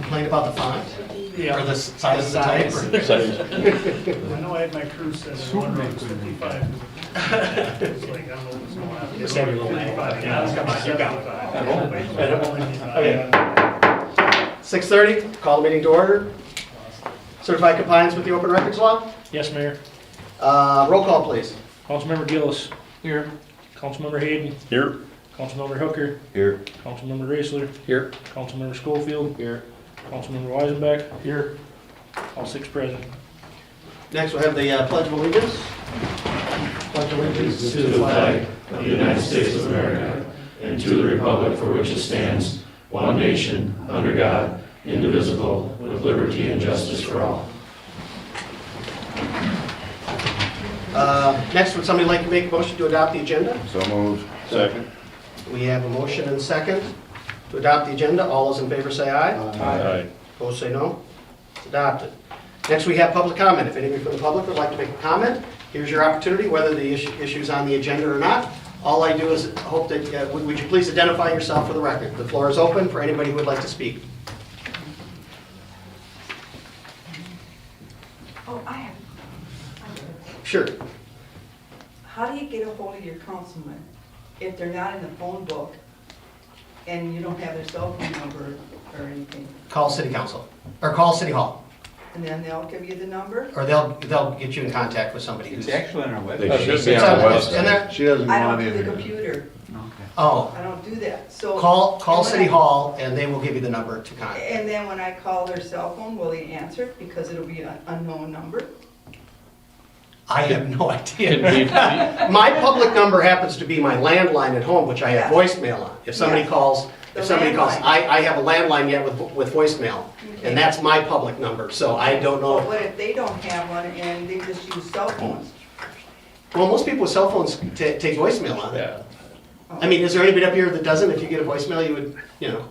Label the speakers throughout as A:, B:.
A: complained about the font? Or the size of the type? or-
B: I know I had my crew set at 155. It's like, I don't know what's going on.
A: Just have your little name.
B: Yeah, come on, you got it.
A: Okay. 6:30, call the meeting to order. Certified compliance with the open records law?
C: Yes, Mayor.
A: Roll call, please.
C: Councilmember Gillis. Here. Councilmember Hayden.
D: Here.
C: Councilmember Hooker.
D: Here.
C: Councilmember Raisler.
D: Here.
C: Councilmember Schofield. Here. Councilmember Weisenbeck. Here. All six present.
A: Next, we'll have the Pledge of Allegiance. Pledge of Allegiance
E: To the flag of the United States of America and to the republic for which it stands, one nation, under God, indivisible, with liberty and justice for all.
A: Next, would somebody like to make a motion to adopt the agenda?
D: So moved. Second.
A: We have a motion and second to adopt the agenda. All those in favor say aye.
D: Aye.
A: Opposed say no. It's adopted. Next, we have public comment. If anybody from the public would like to make a comment, here's your opportunity, whether the issue's on the agenda or not. All I do is hope that, would you please identify yourself for the record? The floor is open for anybody who would like to speak.
F: Oh, I have.
A: Sure.
F: How do you get a hold of your councilman if they're not in the phone book and you don't have their cell phone number or anything?
A: Call city council, or call city hall,
F: And then they'll give you the number?
A: or they'll get you in contact with somebody who's.
G: It's actually on our
D: They
G: website.
D: should be
A: It's
D: on the
A: it's in there?
D: website.
G: She doesn't
F: I
G: want
F: don't do
G: it.
F: the computer.
G: Okay.
A: Oh,
F: I don't do that, so.
A: call
F: and when
A: city
F: I-
A: hall and they will give you the number to contact.
F: And then when I call their cell phone, will they answer it because it'll be an unknown number?
A: I have no idea.
D: Can
A: My public number happens to be my landline at home, which I have
F: Yeah.
A: voicemail on. If somebody
F: Yeah.
A: calls,
F: The
A: if somebody calls,
F: landline.
A: I have a landline yet with voicemail,
F: Okay.
A: and that's my public number, so I don't
F: But
A: know.
F: what if they don't have one and they just use cell phones?
A: Well, most people with cell phones take voicemail on it.
D: Yeah.
A: I mean, is there anybody up here that doesn't? If you get a voicemail, you would, you know.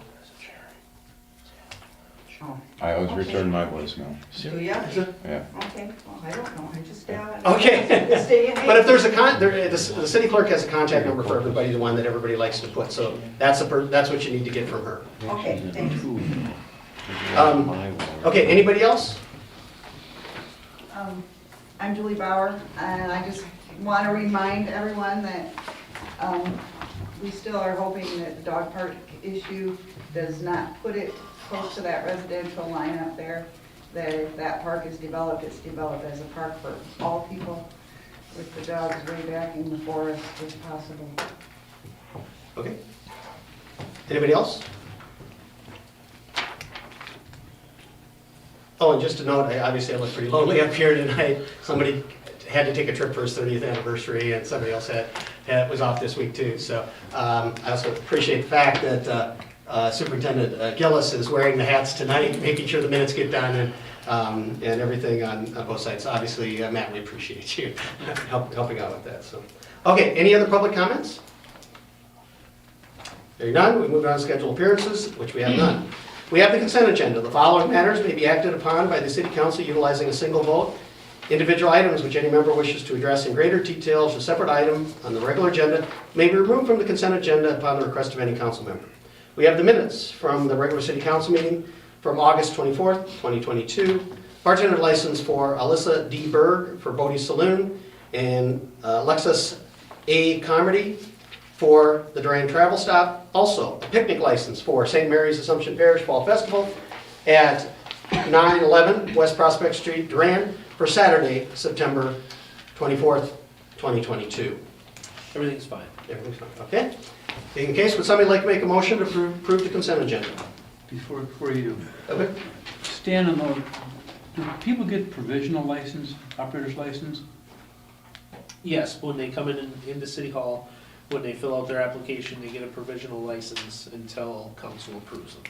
F: Oh,
D: I always return my voicemail.
F: do ya?
D: Yeah.
F: Okay, well, I don't know, I just,
A: Okay.
F: stay in.
A: But if there's the city clerk has a contact number for everybody, the one that everybody likes to put, so that's what you need to get from her.
F: Okay, thanks.
A: Okay, anybody else?
H: I'm Julie Bauer, and I just want to remind everyone that we still are hoping that the dog park issue does not put it close to that residential line up there, that if that park is developed, it's developed as a park for all people, with the dogs way back in the forest if possible.
A: Okay. Anybody else? Oh, and just a note, obviously I look pretty lonely up here tonight. Somebody had to take a trip for his 30th anniversary, and somebody else was off this week too. So I also appreciate the fact that Superintendent Gillis is wearing the hats tonight, making sure the minutes get done and everything on both sides. Obviously, Matt, we appreciate you helping out with that. So, okay, any other public comments? Hearing none, we move on to scheduled appearances, which we have none. We have the consent agenda. The following matters may be acted upon by the City Council utilizing a single vote. Individual items which any member wishes to address in greater detail as a separate item on the regular agenda may be removed from the consent agenda upon the request of any council member. We have the minutes from the regular City Council meeting from August 24th, 2022. Bartender license for Alyssa D. Berg for Bodie's Saloon and Lexus A. Comedy for the Durand Travel Stop. Also, a picnic license for St. Mary's Assumption Parish Fall Festival at 911 West Prospect Street, Durand, for Saturday, September 24th, 2022.
C: Everything's fine.
A: Everything's fine, okay? In case, would somebody like to make a motion to approve the consent agenda?
G: Before you do,
A: Okay.
G: Stan, do people get provisional license, operator's license?
C: Yes, when they come into City Hall, when they fill out their application, they get a provisional license until council approves them.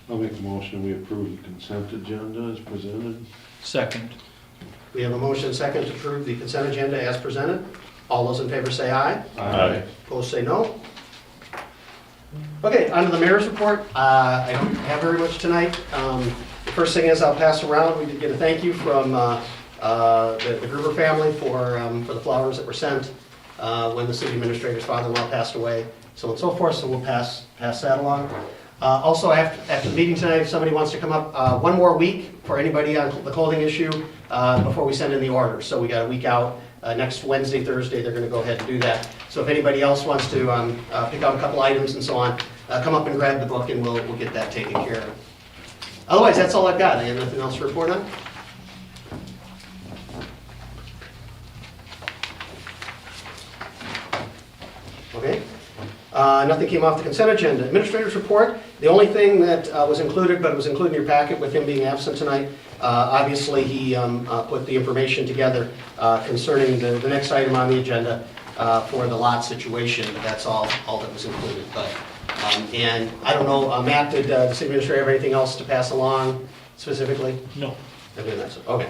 I: I'll make a motion, we approve the consent agenda as presented.
G: Second.
A: We have a motion and second to approve the consent agenda as presented. All those in favor say aye.
D: Aye.
A: Opposed say no. Okay, on to the mayor's report. I don't have very much tonight. The first thing is I'll pass around, we did get a thank you from the Gruber family for the flowers that were sent when the city administrator's father-in-law passed away. so on and so forth, so we'll pass that along. Also, after the meeting tonight, if somebody wants to come up, one more week for anybody on the clothing issue before we send in the order. So we got a week out. Next Wednesday, Thursday, they're going to go ahead and do that. So if anybody else wants to pick out a couple items and so on, come up and grab the book and we'll get that taken care of. Otherwise, that's all I've got. I have nothing else to report on. Okay. Nothing came off the consent agenda. Administrator's report, the only thing that was included, but it was included in your packet with him being absent tonight, obviously he put the information together concerning the next item on the agenda for the lot situation. That's all that was included. But, and I don't know, Matt, did the city administrator have anything else to pass along specifically?
B: No.
A: Okay, that's it. Okay.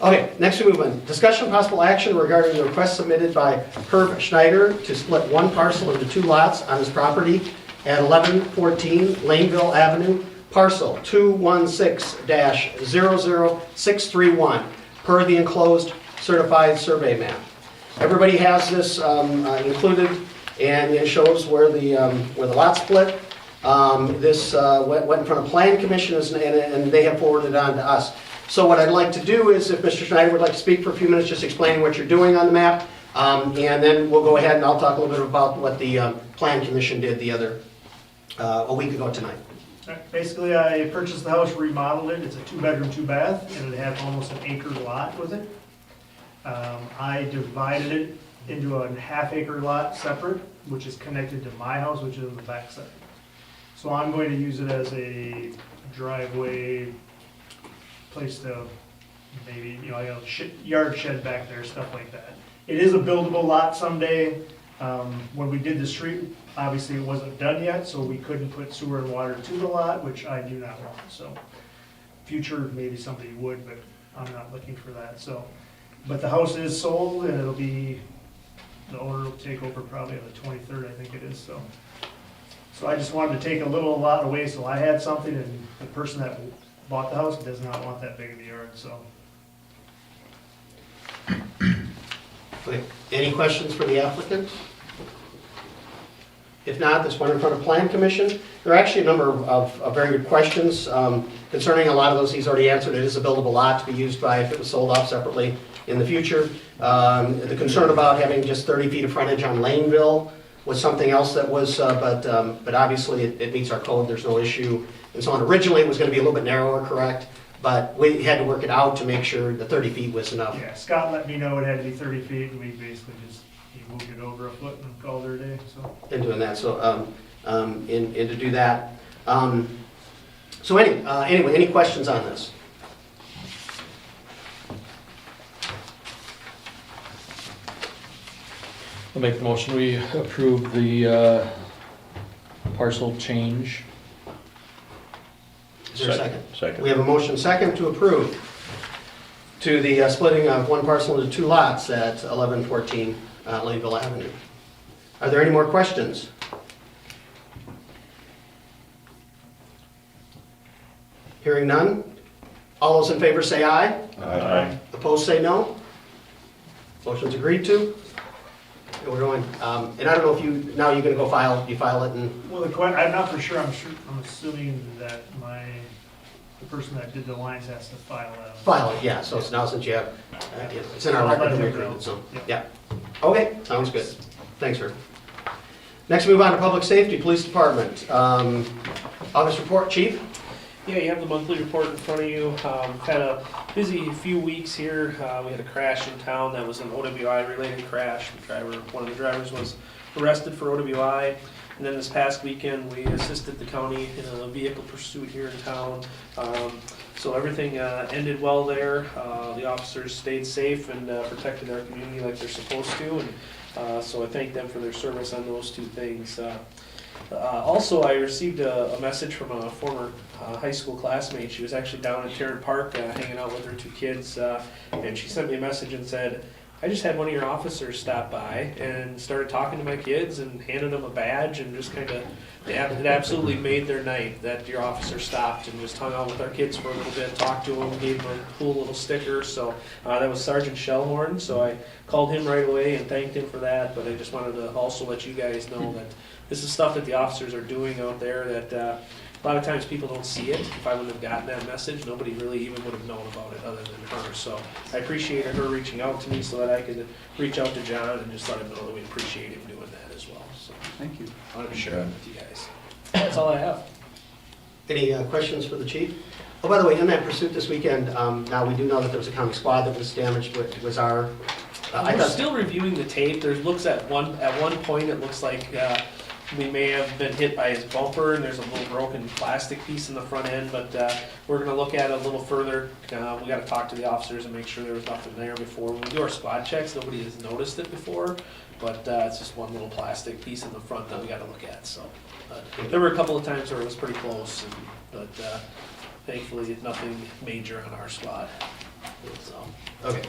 A: Okay, next we move on. Discussion of possible action regarding the request submitted by Herb Schneider to split one parcel into 2 lots on his property at 1114 Laneville Avenue, parcel 216-00631, per the enclosed certified survey map. Everybody has this included, and it shows where the lot split. This went in front of Plan Commission, and they have forwarded it on to us. So what I'd like to do is, if Mr. Schneider would like to speak for a few minutes, just explaining what you're doing on the map, and then we'll go ahead and I'll talk a little bit about what the Plan Commission did a week ago tonight.
B: Basically, I purchased the house, remodeled it. It's a 2-bedroom, 2-bath, and it had almost an acre lot with it. I divided it into a half-acre lot separate, which is connected to my house, which is on the backside. So I'm going to use it as a driveway, place to maybe, I got a yard shed back there, stuff like that. It is a buildable lot someday. When we did the street, obviously it wasn't done yet, so we couldn't put sewer and water to the lot, which I do not want. So future, maybe somebody would, but I'm not looking for that. So, but the house is sold, and it'll be, the owner will take over probably on the 23rd, I think it is. So I just wanted to take a little lot away, so I had something, and the person that bought the house does not want that big of a yard, so.
A: Okay. Any questions for the applicant? If not, this went in front of Plan Commission. There are actually a number of very good questions concerning a lot of those he's already answered. It is a buildable lot to be used by if it was sold off separately in the future. The concern about having just 30 feet of frontage on Laneville was something else that was, but obviously it meets our code, there's no issue and so on. Originally, it was going to be a little bit narrower, correct? But we had to work it out to make sure the 30 feet was enough.
B: Yeah, Scott let me know it had to be 30 feet, and we basically he moved it over a foot and called it a day, so.
A: In doing that, so, and to do that. So anyway, any questions on this?
J: I'll make the motion, we approve the parcel change.
A: Is there a second?
D: Second.
A: We have a motion second to approve to the splitting of one parcel into 2 lots at 1114 Laneville Avenue. Are there any more questions? Hearing none. All those in favor say aye.
D: Aye.
A: Opposed say no. Motion's agreed to. We're going, and I don't know if now you're going to go file it and,
B: Well, I'm not for sure, I'm assuming that the person that did the lines has to file that.
A: file it, yeah, so it's now since you have, it's in our
B: I'll let
A: record that we
B: him know.
A: approved it, so,
B: Yeah.
A: yeah. Okay, sounds good. Thanks, sir. Next, we move on to Public Safety, Police Department. August report, Chief?
C: Yeah, you have the monthly report in front of you. Had a busy few weeks here. We had a crash in town that was an OWI-related crash. One of the drivers was arrested for OWI. And then this past weekend, we assisted the county in a vehicle pursuit here in town. So everything ended well there. The officers stayed safe and protected our community like they're supposed to. And so I thank them for their service on those 2 things. Also, I received a message from a former high school classmate. She was actually down at Tarrant Park hanging out with her 2 kids, and she sent me a message and said, I just had one of your officers stop by and started talking to my kids and handed them a badge and just kind of, it absolutely made their night that your officer stopped and just hung out with our kids for a little bit, talked to them, gave them a cool little sticker. So that was Sergeant Shellhorn, so I called him right away and thanked him for that. But I just wanted to also let you guys know that this is stuff that the officers are doing out there that a lot of times people don't see it. If I wouldn't have gotten that message, nobody really even would have known about it other than her. So I appreciated her reaching out to me so that I could reach out to John and just let him know that we appreciate him doing that as well. So
G: Thank you.
C: I wanted to share that with you guys. That's all I have.
A: Any questions for the chief? Oh, by the way, in that pursuit this weekend, now we do know that there was a county squad that was damaged, was our, I
C: We're
A: thought,
C: still reviewing the tape. There looks at one point it looks like we may have been hit by his bumper, and there's a little broken plastic piece in the front end, but we're gonna look at it a little further. We gotta talk to the officers and make sure there was nothing there before. When we do our spot checks, nobody has noticed it before, but it's just one little plastic piece in the front that we gotta look at, so. There were a couple of times where it was pretty close, but thankfully nothing major on our squad, so.
A: okay.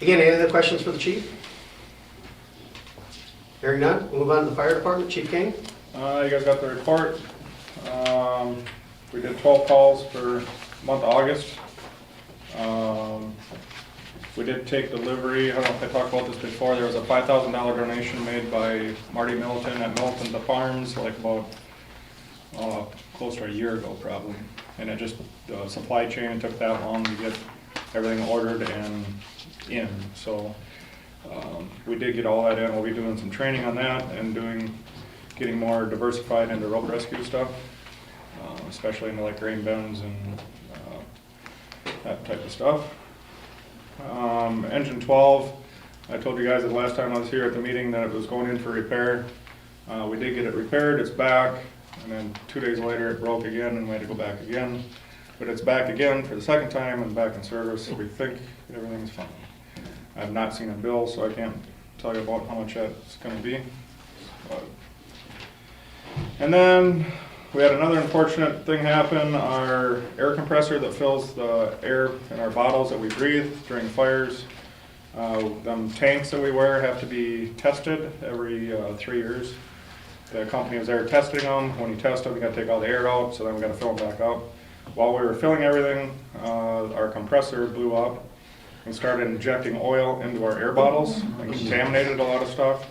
A: Again, any other questions for the chief? Hearing none, we'll move on to the fire department. Chief King?
K: You guys got the report. We did 12 calls for month of August. We did take delivery. I don't know if I talked about this before. There was a $5,000 donation made by Marty Middleton at Middleton the Farms, like about close to a year ago probably. And it just, the supply chain took that long to get everything ordered and in. So we did get all that in. We'll be doing some training on that and getting more diversified into rope rescue stuff, especially into like grain bins and that type of stuff. Engine 12, I told you guys that last time I was here at the meeting that it was going in for repair. We did get it repaired, it's back, and then 2 days later it broke again and we had to go back again. But it's back again for the second time and back in service, so we think everything's fine. I've not seen a bill, so I can't tell you about how much that's going to be. And then we had another unfortunate thing happen. Our air compressor that fills the air in our bottles that we breathe during fires, them tanks that we wear have to be tested every 3 years. The company was there testing them. When you test them, you got to take all the air out, so then we got to fill them back up. While we were filling everything, our compressor blew up and started injecting oil into our air bottles and contaminated a lot of stuff.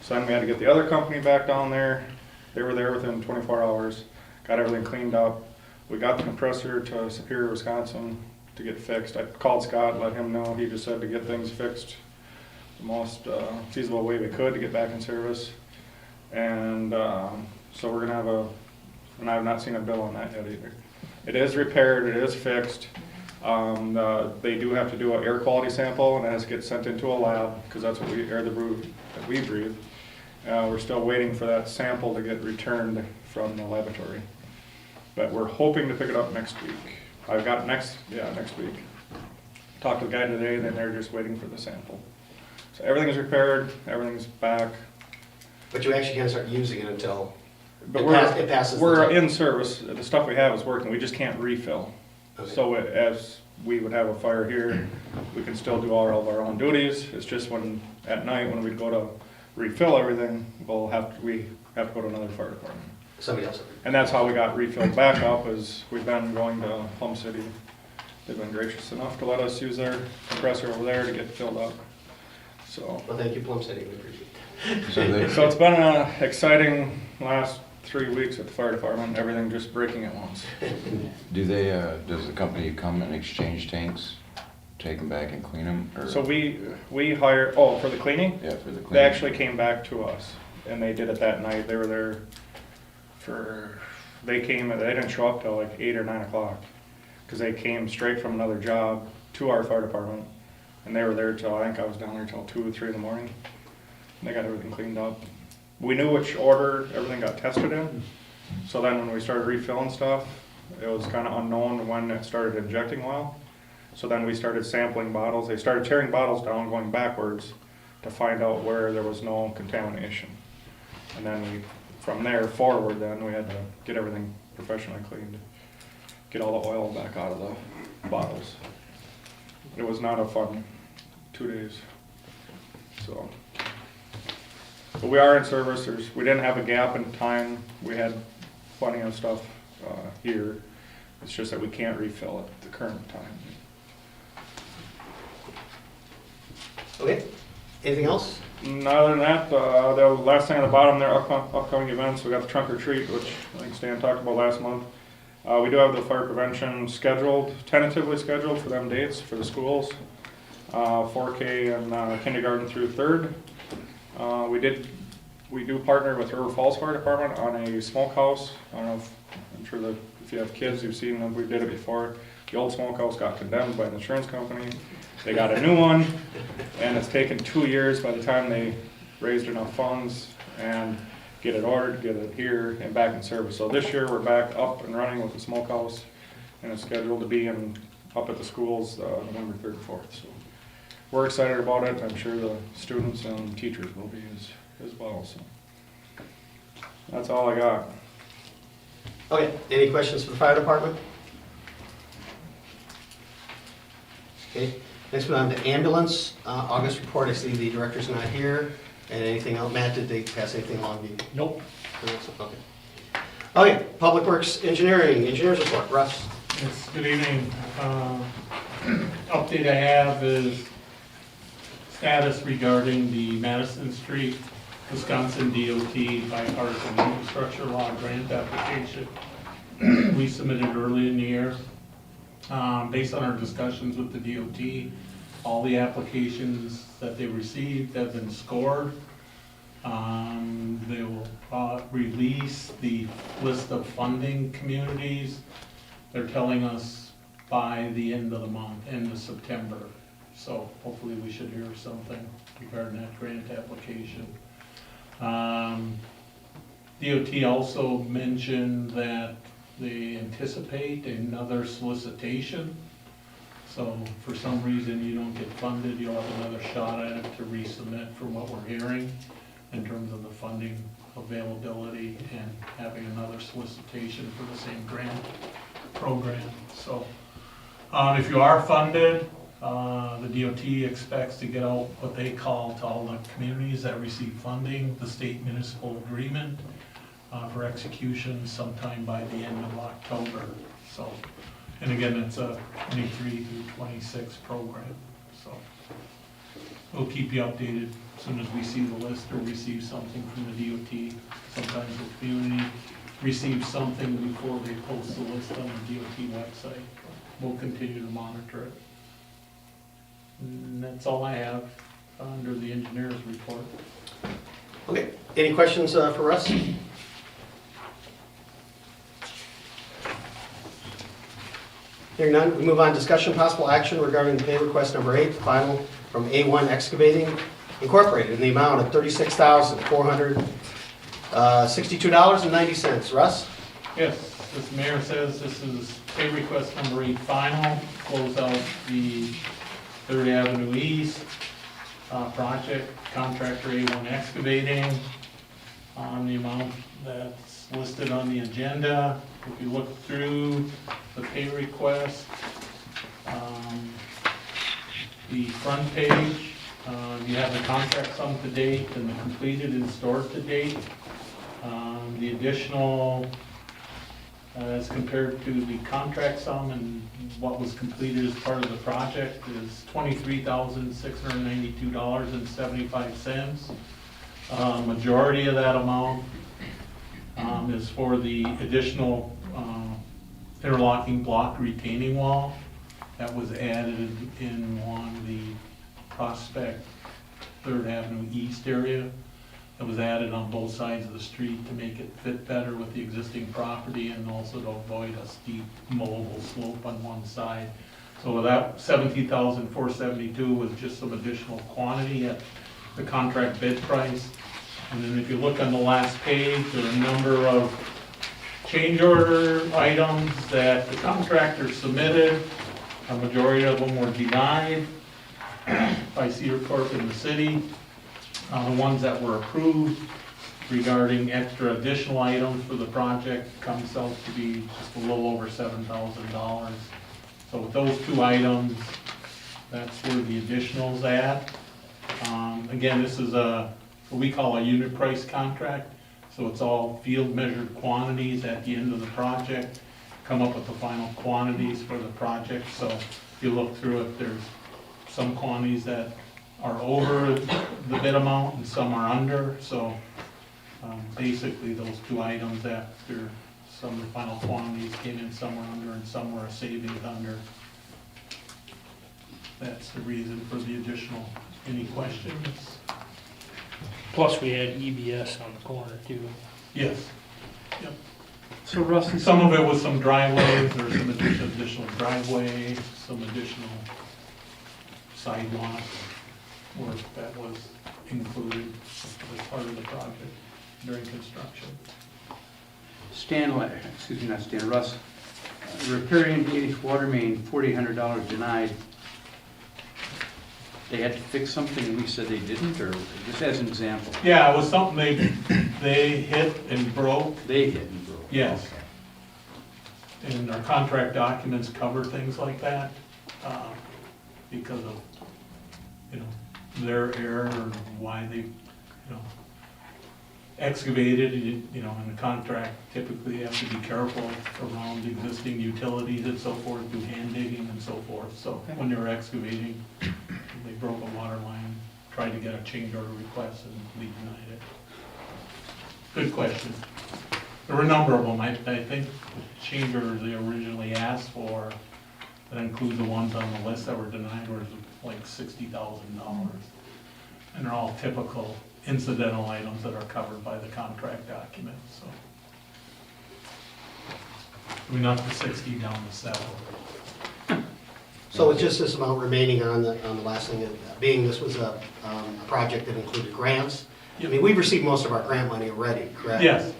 K: So then we had to get the other company back down there. They were there within 24 hours, got everything cleaned up. We got the compressor to Superior, Wisconsin to get fixed. I called Scott, let him know. He just said to get things fixed the most feasible way we could to get back in service. And so we're gonna have and I have not seen a bill on that yet either. It is repaired, it is fixed. They do have to do an air quality sample and it has to get sent into a lab because that's what that we breathe. We're still waiting for that sample to get returned from the laboratory. But we're hoping to pick it up next week. I've got next week. Talked to the guy today, then they're just waiting for the sample. So everything's repaired, everything's back.
A: But you actually can't start using it until
K: But
A: it passes the
K: we're
A: test.
K: in service. The stuff we have is working. We just can't refill.
A: Okay.
K: So as we would have a fire here, we can still do all of our own duties. It's just at night when we go to refill everything, we have to go to another fire department.
A: Somebody else.
K: And that's how we got refilled back up, is we've been going to Plum City. They've been gracious enough to let us use their compressor over there to get filled up. So,
A: Well, thank you, Plum City, we appreciate it.
K: so it's been an exciting last 3 weeks at the fire department, everything just breaking at once.
D: Does the company come and exchange tanks, take them back and clean them? Or?
K: So we hire, for the cleaning?
D: Yeah, for the cleaning.
K: They actually came back to us, and they did it that night. They were there they didn't show up till like 8 or 9 o'clock, because they came straight from another job to our fire department, and they were there till, I think I was down there till 2 or 3 in the morning. And they got everything cleaned up. We knew which order everything got tested in, so then when we started refilling stuff, it was kind of unknown when it started injecting oil. So then we started sampling bottles. They started tearing bottles down, going backwards to find out where there was no contamination. And then from there forward, then we had to get everything professionally cleaned, get all the oil back out of the bottles. It was not a fun 2 days. so. But we are in service, we didn't have a gap in time, we had plenty of stuff here. It's just that we can't refill at the current time.
A: Okay, anything else?
K: Other than that, the last thing on the bottom there, upcoming events, we got the trunk or treat, which I think Stan talked about last month. We do have the fire prevention scheduled, tentatively scheduled for them dates for the schools. 4K and kindergarten through 3rd. We do partner with River Falls Fire Department on a smokehouse. I don't know I'm sure that if you have kids, you've seen them, we did it before. The old smokehouse got condemned by the insurance company. They got a new one, and it's taken 2 years by the time they raised enough funds and get it ordered, get it here and back in service. So this year we're back up and running with the smokehouse, and it's scheduled to be up at the schools November 3rd and 4th. So we're excited about it. I'm sure the students and teachers will be as well. So that's all I got.
A: Okay, any questions for the fire department? Okay, next one on to ambulance. August report, I see the director's not here. And anything else? Matt, did they pass anything along to you?
J: Nope.
A: Okay. Okay, public works engineering, engineers report. Russ?
L: Yes, good evening. Update I have is status regarding the Madison Street, Wisconsin DOT bipartisan infrastructure law grant application. We submitted early in the year. Based on our discussions with the DOT, all the applications that they received have been scored. They will release the list of funding communities. They're telling us by the end of the month, end of September. So hopefully we should hear something regarding that grant application. DOT also mentioned that they anticipate another solicitation. So for some reason you don't get funded, you'll have another shot at it to resubmit from what we're hearing in terms of the funding availability and having another solicitation for the same grant program. So if you are funded, the DOT expects to get out what they call to all the communities that receive funding, the state municipal agreement for execution sometime by the end of October. So, and again, it's a 23 through 26 program. So we'll keep you updated as soon as we see the list or receive something from the DOT. Sometimes the community receives something before they post the list on the DOT website. We'll continue to monitor it. And that's all I have under the engineer's report.
A: Okay, any questions for Russ? Hearing none, we move on. Discussion possible action regarding pay request number 8, final from A1 Excavating Incorporated in the amount of $36,462.90. Russ?
L: Yes, as the mayor says, this is pay request number 8 final, close out the 3rd Avenue East project, contractor A1 Excavating on the amount that's listed on the agenda. If you look through the pay request, the front page, you have the contract sum to date and the completed and stored to date. The additional, as compared to the contract sum and what was completed as part of the project, is $23,692.75. Majority of that amount is for the additional interlocking block retaining wall that was added in on the Prospect 3rd Avenue East area. That was added on both sides of the street to make it fit better with the existing property and also to avoid a steep mobile slope on one side. So that $17,472 was just some additional quantity at the contract bid price. And then if you look on the last page, there are a number of change order items that the contractor submitted. A majority of them were denied by Cedar Corp in the city. The ones that were approved regarding extra additional items for the project comes out to be just a little over $7,000. So with those 2 items, that's where the additional's at. Again, this is what we call a unit price contract, so it's all field measured quantities at the end of the project, come up with the final quantities for the project. So if you look through it, there's some quantities that are over the bid amount and some are under. So basically those two items, after some of the final quantities came in, some were under and some were a savings under. That's the reason for the additional. Any questions?
C: Plus, we had EBS on the corner too.
L: Yes. Yep.
G: So Russ, and
L: Some of it was some driveways, there was some additional driveway, some additional sidewalk work that was included as part of the project during construction.
G: Russ, repairing the 8-inch water main, $4,800 denied. They had to fix something and we said they didn't, or just as an example?
L: Yeah, it was something they hit and broke.
G: They hit and broke.
L: Yes. And our contract documents cover things like that, because of, their error or why they, excavated. In the contract, typically you have to be careful around existing utilities and so forth, do hand digging and so forth. So when they were excavating, they broke a water line, tried to get a change order request, and we denied it. Good question. There were a number of them. I think the change orders they originally asked for, that includes the ones on the list that were denied, was like $60,000. And they're all typical incidental items that are covered by the contract document, so. We knocked the 60 down to 7.
A: So it's just this amount remaining on the last thing, being this was a project that included grants. I mean, we've received most of our grant money already, correct?
L: Yes.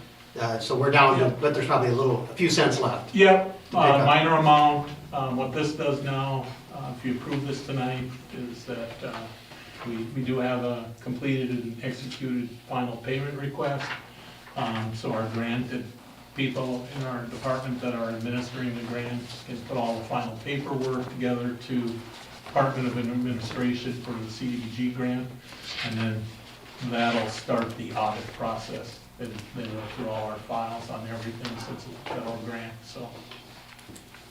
A: So we're down to, but there's probably a few cents left.
L: Yep, minor amount. What this does now, if you approve this tonight, is that we do have a completed and executed final payment request. So our granted people in our department that are administering the grants can put all the final paperwork together to Department of Administration for the CDBG grant, and then that'll start the audit process. And they go through all our files on everything since it's a federal grant, so.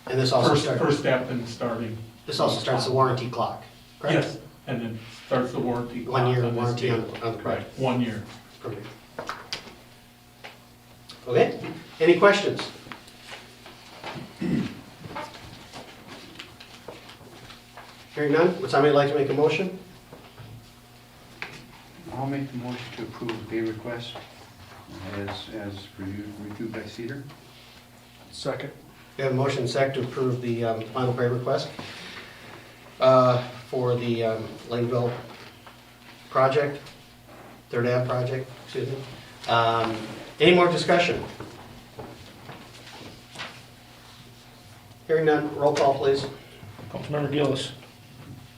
A: And this also
L: First step in starting.
A: This also starts the warranty clock, correct?
L: Yes, and then starts the warranty.
A: 1 year
L: on this
A: warranty
L: deal.
A: on the project.
L: Right, 1 year.
A: Perfect. Okay, any questions? Hearing none, would somebody like to make a motion?
G: I'll make the motion to approve the pay request as reviewed by Cedar.
J: Second.
A: We have a motion and second to approve the final pay request for the Lakeville project, Third Ave project, excuse me. Any more discussion? Hearing none, roll call please.
C: Councilmember Gillis,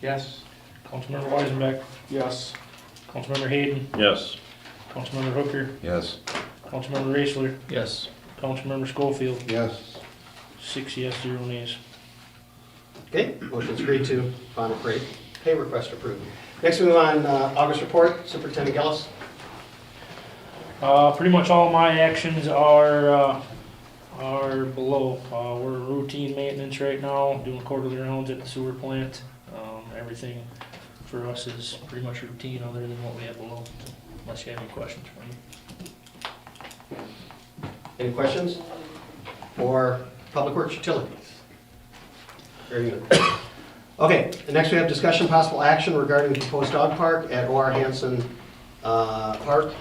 G: Yes.
C: Councilmember Weisenbeck,
J: Yes.
C: Councilmember Hayden,
I: Yes.
C: Councilmember Hooker,
D: Yes.
C: Councilmember Raisler,
J: Yes.
C: Councilmember Schofield,
I: Yes.
C: 6 yes, 0 nays.
A: Okay, motion's agreed to, final pay request approved. Next we move on, August report, Superintendent Gillis.
C: Pretty much all my actions are below. We're routine maintenance right now, doing quarterly rounds at the sewer plant. Everything for us is pretty much routine other than what we have below, unless you have any questions for me.
A: Any questions? For Public Works Utilities? Very good. Okay, and next we have discussion possible action regarding the proposed dog park at O.R. Hanson Park.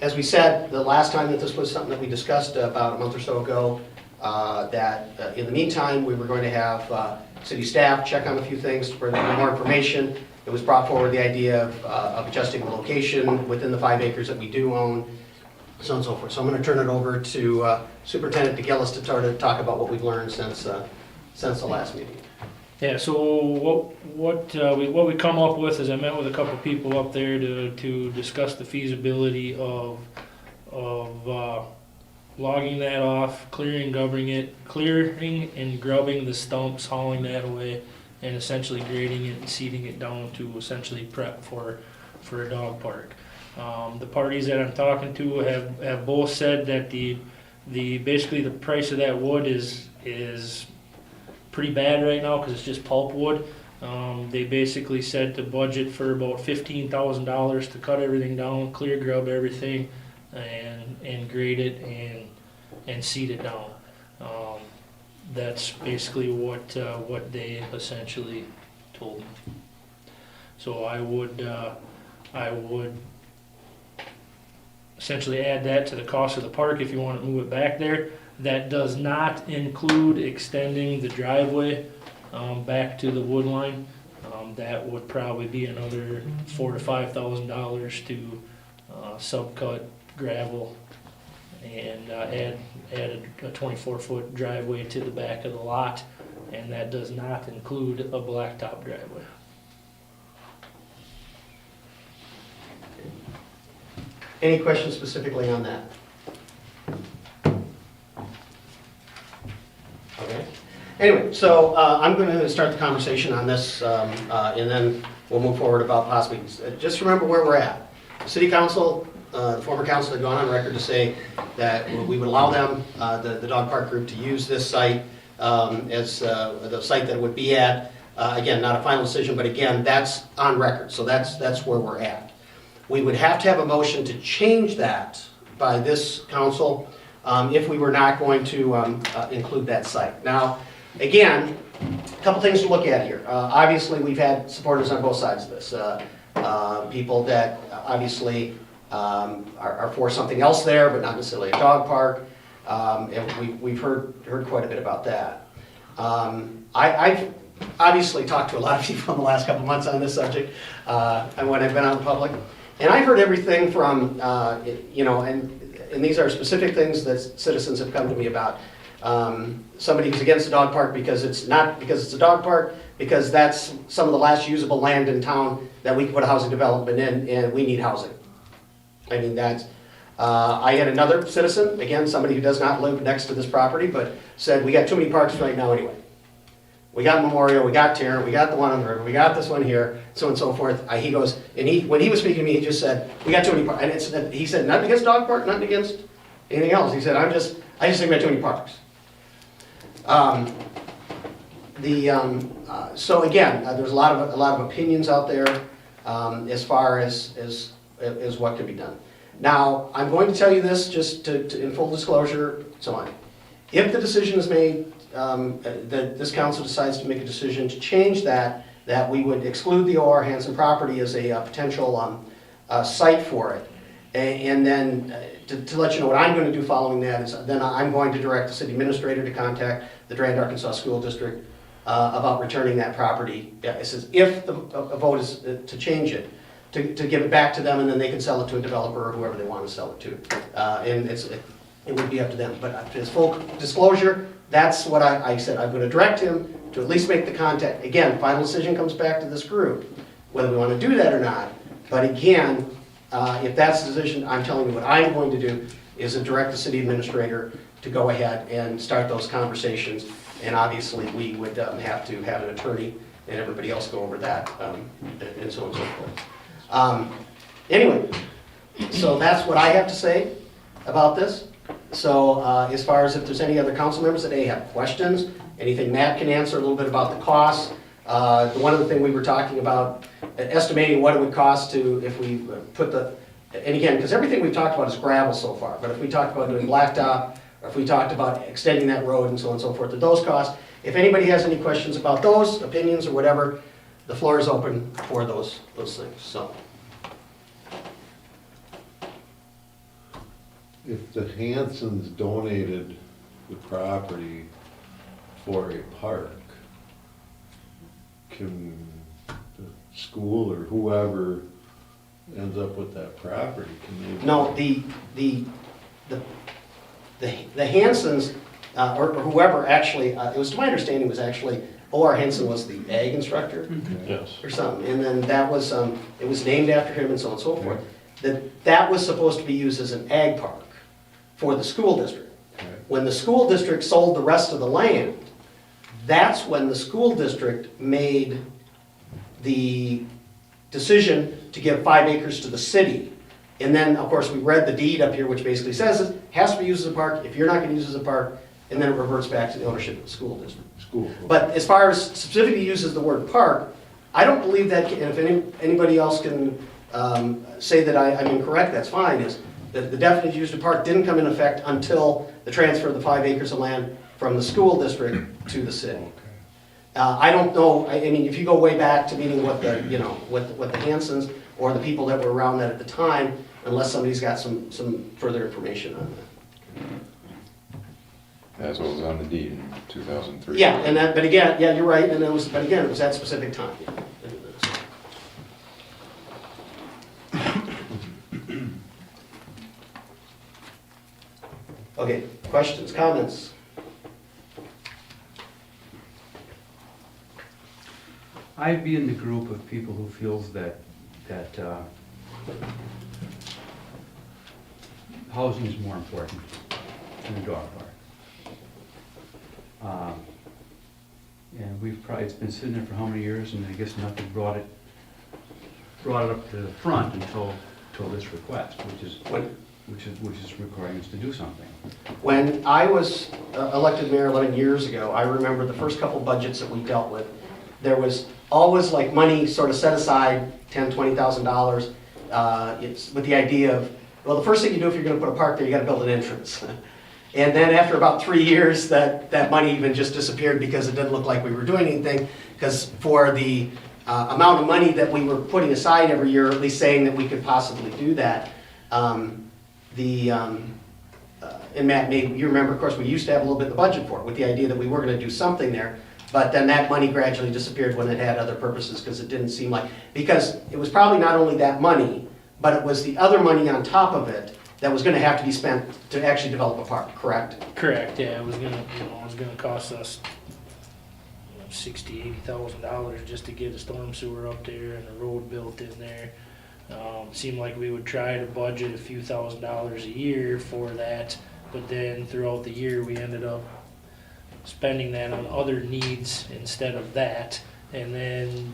A: As we said, the last time that this was something that we discussed about a month or so ago, that in the meantime, we were going to have city staff check on a few things to bring more information. It was brought forward the idea of adjusting the location within the 5 acres that we do own, so on and so forth. So I'm going to turn it over to Superintendent DeGillis to sort of talk about what we've learned since the last meeting.
C: Yeah, so what we come up with is I met with a couple people up there to discuss the feasibility of logging that off, clearing and grubbing the stumps, hauling that away, and essentially grading it and seeding it down to essentially prep for a dog park. The parties that I'm talking to have both said that basically the price of that wood is pretty bad right now because it's just pulp wood. They basically said to budget for about $15,000 to cut everything down, clear grub everything, and grade it and seed it down. That's basically what they essentially told me. So I would essentially add that to the cost of the park if you want to move it back there. That does not include extending the driveway back to the wood line. That would probably be another $4,000 to $5,000 to subcut gravel and add a 24-foot driveway to the back of the lot, and that does not include a blacktop driveway.
A: Any questions specifically on that? Okay. Anyway, so I'm going to start the conversation on this, and then we'll move forward about possibly. Just remember where we're at. The city council, the former council had gone on record to say that we would allow them, the dog park group, to use this site as the site that it would be at. Again, not a final decision, but again, that's on record, so that's where we're at. We would have to have a motion to change that by this council if we were not going to include that site. Now, again, a couple things to look at here. Obviously, we've had supporters on both sides of this. People that obviously are for something else there, but not necessarily a dog park. And we've heard quite a bit about that. I've obviously talked to a lot of people in the last couple of months on this subject, and when I've been out in public. And I've heard everything from, and these are specific things that citizens have come to me about. Somebody who's against the dog park because it's not because it's a dog park, because that's some of the last usable land in town that we can put a housing development in, and we need housing. I mean, that's, I had another citizen, again, somebody who does not live next to this property, but said, we got too many parks right now anyway. We got Memorial, we got Tarrant, we got the one on the river, we got this one here, so on and so forth. He goes, and when he was speaking to me, he just said, we got too many parks. And he said, nothing against dog park, nothing against anything else. He said, I just think we got too many parks. So again, there's a lot of opinions out there as far as what can be done. Now, I'm going to tell you this just to in full disclosure, so on. If the decision is made, that this council decides to make a decision to change that we would exclude the O.R. Hanson property as a potential site for it. And then to let you know what I'm going to do following that is then I'm going to direct the city administrator to contact the Durand, Arkansas School District about returning that property. It says if a vote is to change it, to give it back to them, and then they can sell it to a developer or whoever they want to sell it to. And it would be up to them. But as full disclosure, that's what I said. I'm going to direct him to at least make the contact. Again, final decision comes back to this group, whether we want to do that or not. But again, if that's the decision, I'm telling you what I'm going to do is to direct the city administrator to go ahead and start those conversations. And obviously, we would have to have an attorney and everybody else go over that, and so on and so forth. Anyway, so that's what I have to say about this. So as far as if there's any other council members that have questions, anything Matt can answer, a little bit about the costs. One other thing we were talking about, estimating what it would cost to, if we put and again, because everything we've talked about is gravel so far, but if we talked about doing blacktop, or if we talked about extending that road and so on and so forth, to those costs. If anybody has any questions about those, opinions or whatever, the floor is open for those things, so.
I: If the Hansons donated the property for a park, can the school or whoever ends up with that property, can they?
A: No, the Hansons, or whoever actually, it was to my understanding was actually, O.R. Hanson was the ag instructor
I: Yes.
A: or something, and then that was, it was named after him and so on and so forth. That was supposed to be used as an ag park for the school district.
I: Okay.
A: When the school district sold the rest of the land, That's when the school district made the decision to give 5 acres to the city. And then, of course, we read the deed up here, which basically says it has to be used as a park, if you're not gonna use it as a park, and then it reverts back to the ownership of the school district.
I: School.
A: But as far as specifically uses the word park, I don't believe that, and if anybody else can say that I'm incorrect, that's fine, is that the definition used of park didn't come in effect until the transfer of the 5 acres of land from the school district to the city. I don't know, I mean, if you go way back to meeting what the, you know, what the Hansons or the people that were around that at the time, unless somebody's got some further information on that.
D: That's what was on the deed in 2003.
A: Yeah, and that, but again, yeah, you're right, and it was, but again, it was that specific time. Okay, questions, comments?
G: I'd be in the group of people who feels that housing is more important than the dog park. And it's been sitting there for how many years, and I guess nothing brought it up to the front until this request, which is requiring us to do something.
A: When I was elected mayor 11 years ago, I remember the first couple budgets that we dealt with, there was always like money sort of set aside, $10,000, $20,000, it's with the idea of, well, the first thing you do if you're gonna put a park there, you gotta build an entrance. And then after about 3 years, that money even just disappeared because it didn't look like we were doing anything, because for the amount of money that we were putting aside every year, at least saying that we could possibly do that, and Matt, you remember, of course, we used to have a little bit of the budget for it, with the idea that we were gonna do something there, but then that money gradually disappeared when it had other purposes, because it didn't seem like, because it was probably not only that money, but it was the other money on top of it that was gonna have to be spent to actually develop a park, correct?
C: Correct, yeah, it was gonna cost us $60,000-$80,000 just to get a storm sewer up there and a road built in there. Seemed like we would try to budget a few $1,000s a year for that, but then throughout the year, we ended up spending that on other needs instead of that. And then,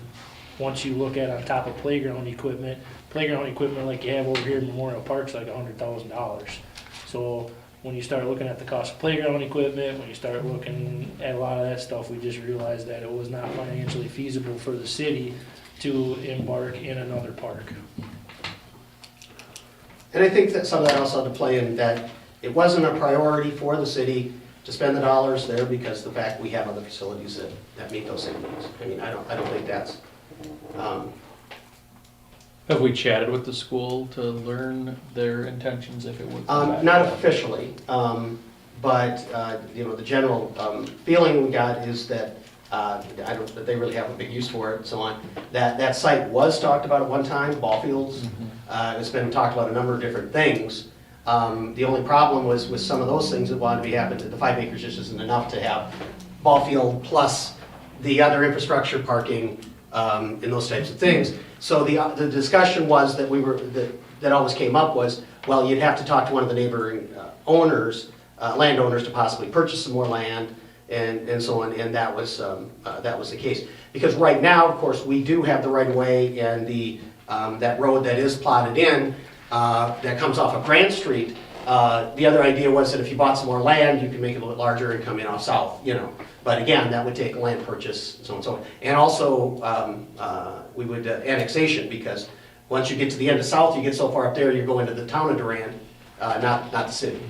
C: once you look at on top of playground equipment like you have over here in Memorial Park's like $100,000. So when you start looking at the cost of playground equipment, when you start looking at a lot of that stuff, we just realized that it was not financially feasible for the city to embark in another park.
A: And I think that some of that also had to play in that it wasn't a priority for the city to spend the dollars there because the fact we have other facilities that meet those same needs. I mean, I don't think that's,
J: Have we chatted with the school to learn their intentions if it would come back?
A: not officially, but, you know, the general feeling we got is that that they really have a big use for it and so on. That site was talked about at one time, ball fields. It's been talked about a number of different things. The only problem was with some of those things that wanted to be happened, the 5 acres just isn't enough to have ball field plus the other infrastructure, parking, and those types of things. So the discussion was that that always came up was, well, you'd have to talk to one of the neighboring landowners to possibly purchase some more land and so on, and that was the case. Because right now, of course, we do have the right of way and that road that is plotted in, that comes off of Grant Street. The other idea was that if you bought some more land, you could make it a little bit larger and come in off south, you know. But again, that would take a land purchase, so on and so on. And also, we would annexation, because once you get to the end of south, you get so far up there, you're going to the town of Durand, not the city.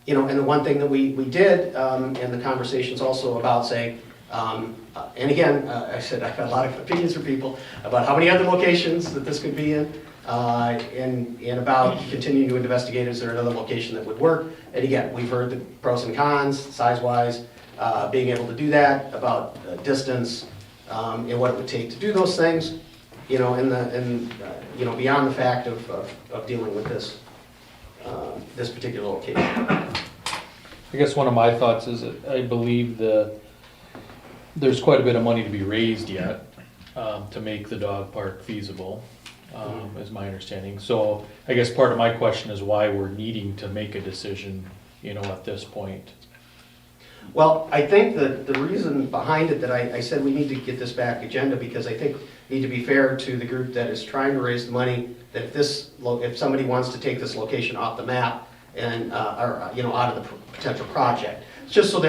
A: You know, and the one thing that we did, and the conversations also about saying, and again, I said I've got a lot of opinions from people about how many other locations that this could be in, and about continuing to investigate, is there another location that would work? And again, we've heard the pros and cons, size-wise, being able to do that, about distance, and what it would take to do those things, you know, and you know, beyond the fact of dealing with this particular location.
J: I guess one of my thoughts is that I believe that there's quite a bit of money to be raised yet to make the dog park feasible. is my understanding. So I guess part of my question is why we're needing to make a decision, at this point.
A: Well, I think that the reason behind it that I said we need to get this back agenda, because I think we need to be fair to the group that is trying to raise the money, that if somebody wants to take this location off the map and, or, out of the potential project, just so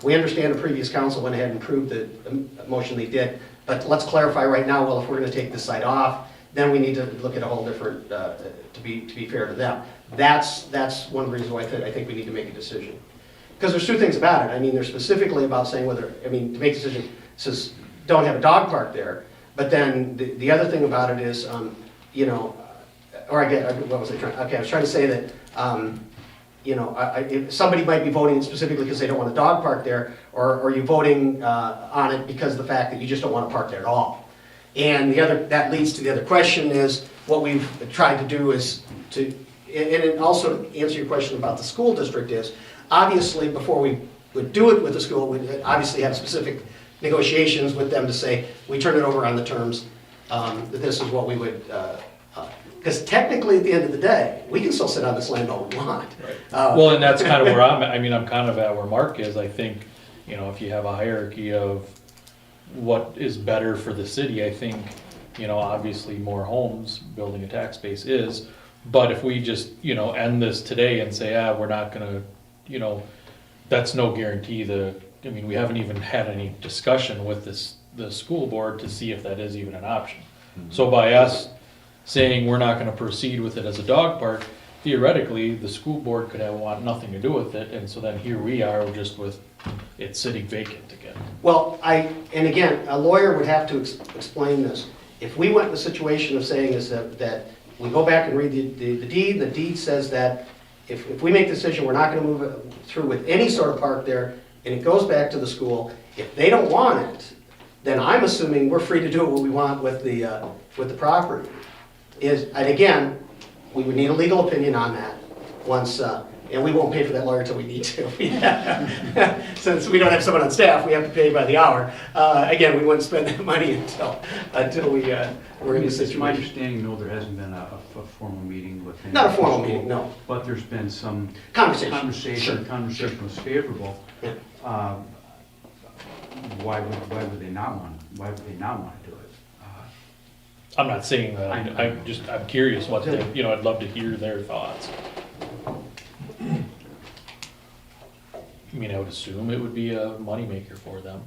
A: we understand the previous council went ahead and approved the motion they did, but let's clarify right now, well, if we're gonna take this site off, then we need to look at a whole different, to be fair to them. That's one reason why I think we need to make a decision. Because there's two things about it. I mean, they're specifically about saying to make a decision, it says, don't have a dog park there. But then the other thing about it is, what was I trying, okay, I was trying to say that, if somebody might be voting specifically because they don't want a dog park there, or are you voting on it because of the fact that you just don't want to park there at all? And that leads to the other question is, what we've tried to do is and it also to answer your question about the school district is, obviously before we would do it with the school, we'd obviously have specific negotiations with them to say, we turn it over on the terms that this is what we would, because technically at the end of the day, we can still sit on this land all we want.
J: Well, and that's kind of where I'm kind of at where Mark is. I think, if you have a hierarchy of what is better for the city, I think, obviously more homes, building a tax base is, but if we just, end this today and say, we're not gonna, that's no guarantee we haven't even had any discussion with the school board to see if that is even an option. So by us saying we're not gonna proceed with it as a dog park, theoretically, the school board could want nothing to do with it, and so then here we are just with it sitting vacant again.
A: Well, and again, a lawyer would have to explain this. If we went in the situation of saying is that we go back and read the deed says that if we make the decision, we're not gonna move it through with any sort of park there, and it goes back to the school, if they don't want it, then I'm assuming we're free to do what we want with the property. And again, we would need a legal opinion on that once, and we won't pay for that lawyer until we need to. Since we don't have someone on staff, we have to pay by the hour. Again, we wouldn't spend that money until we're in this
G: It's my
A: situation.
G: understanding, no, there hasn't been a formal meeting with any.
A: Not a formal meeting, no.
G: But there's been some
A: Conversation. Sure.
G: Conversation was favorable.
A: Yeah.
G: Why would they not want to do it?
J: I'm not saying that, I'm curious what I'd love to hear their thoughts. I would assume it would be a moneymaker for them.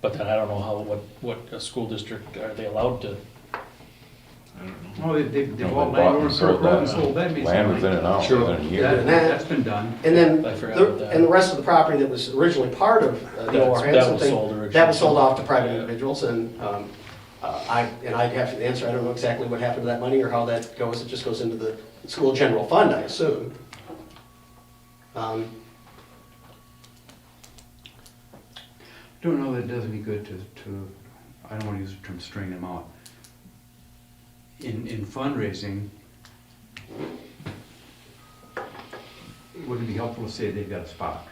J: But then I don't know what a school district, are they allowed to?
G: Oh, they've
D: They
G: all
D: bought and sold
G: that means
D: land within an hour,
J: Sure.
D: within a year.
G: That's been done.
A: And then,
J: I forgot about that.
A: and the rest of the property that was originally part of the OR
J: That
A: Hanson
J: was
A: thing,
J: sold originally.
A: that was sold off to private
J: Yeah.
A: individuals, and I'd have to answer, I don't know exactly what happened to that money or how that goes, it just goes into the school general fund, I assume.
G: Don't know that it does any good to, I don't want to use the term string them out. In fundraising, would it be helpful to say they've got a spot?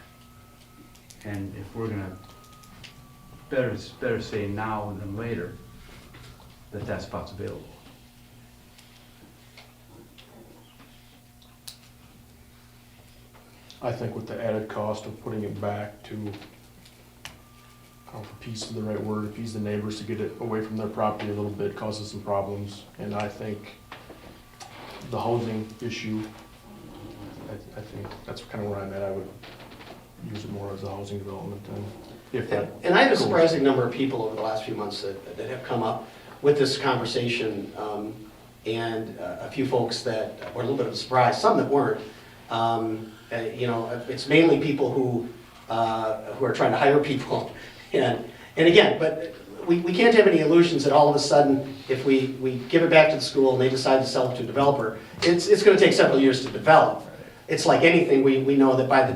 G: And if we're gonna, better say now than later, that spot's available.
M: I think with the added cost of putting it back to, I don't know if appease is the right word, appease the neighbors to get it away from their property a little bit causes some problems. And I think the housing issue, I think that's kind of where I'm at. I would use it more as a housing development and if that.
A: And I have a
M: goes.
A: surprising number of people over the last few months that have come up with this conversation, and a few folks that were a little bit of a surprise, some that weren't. It's mainly people who are trying to hire people. And again, but we can't have any illusions that all of a sudden, if we give it back to the school and they decide to sell it to a developer, it's gonna take several years to develop. It's like anything, we know that by the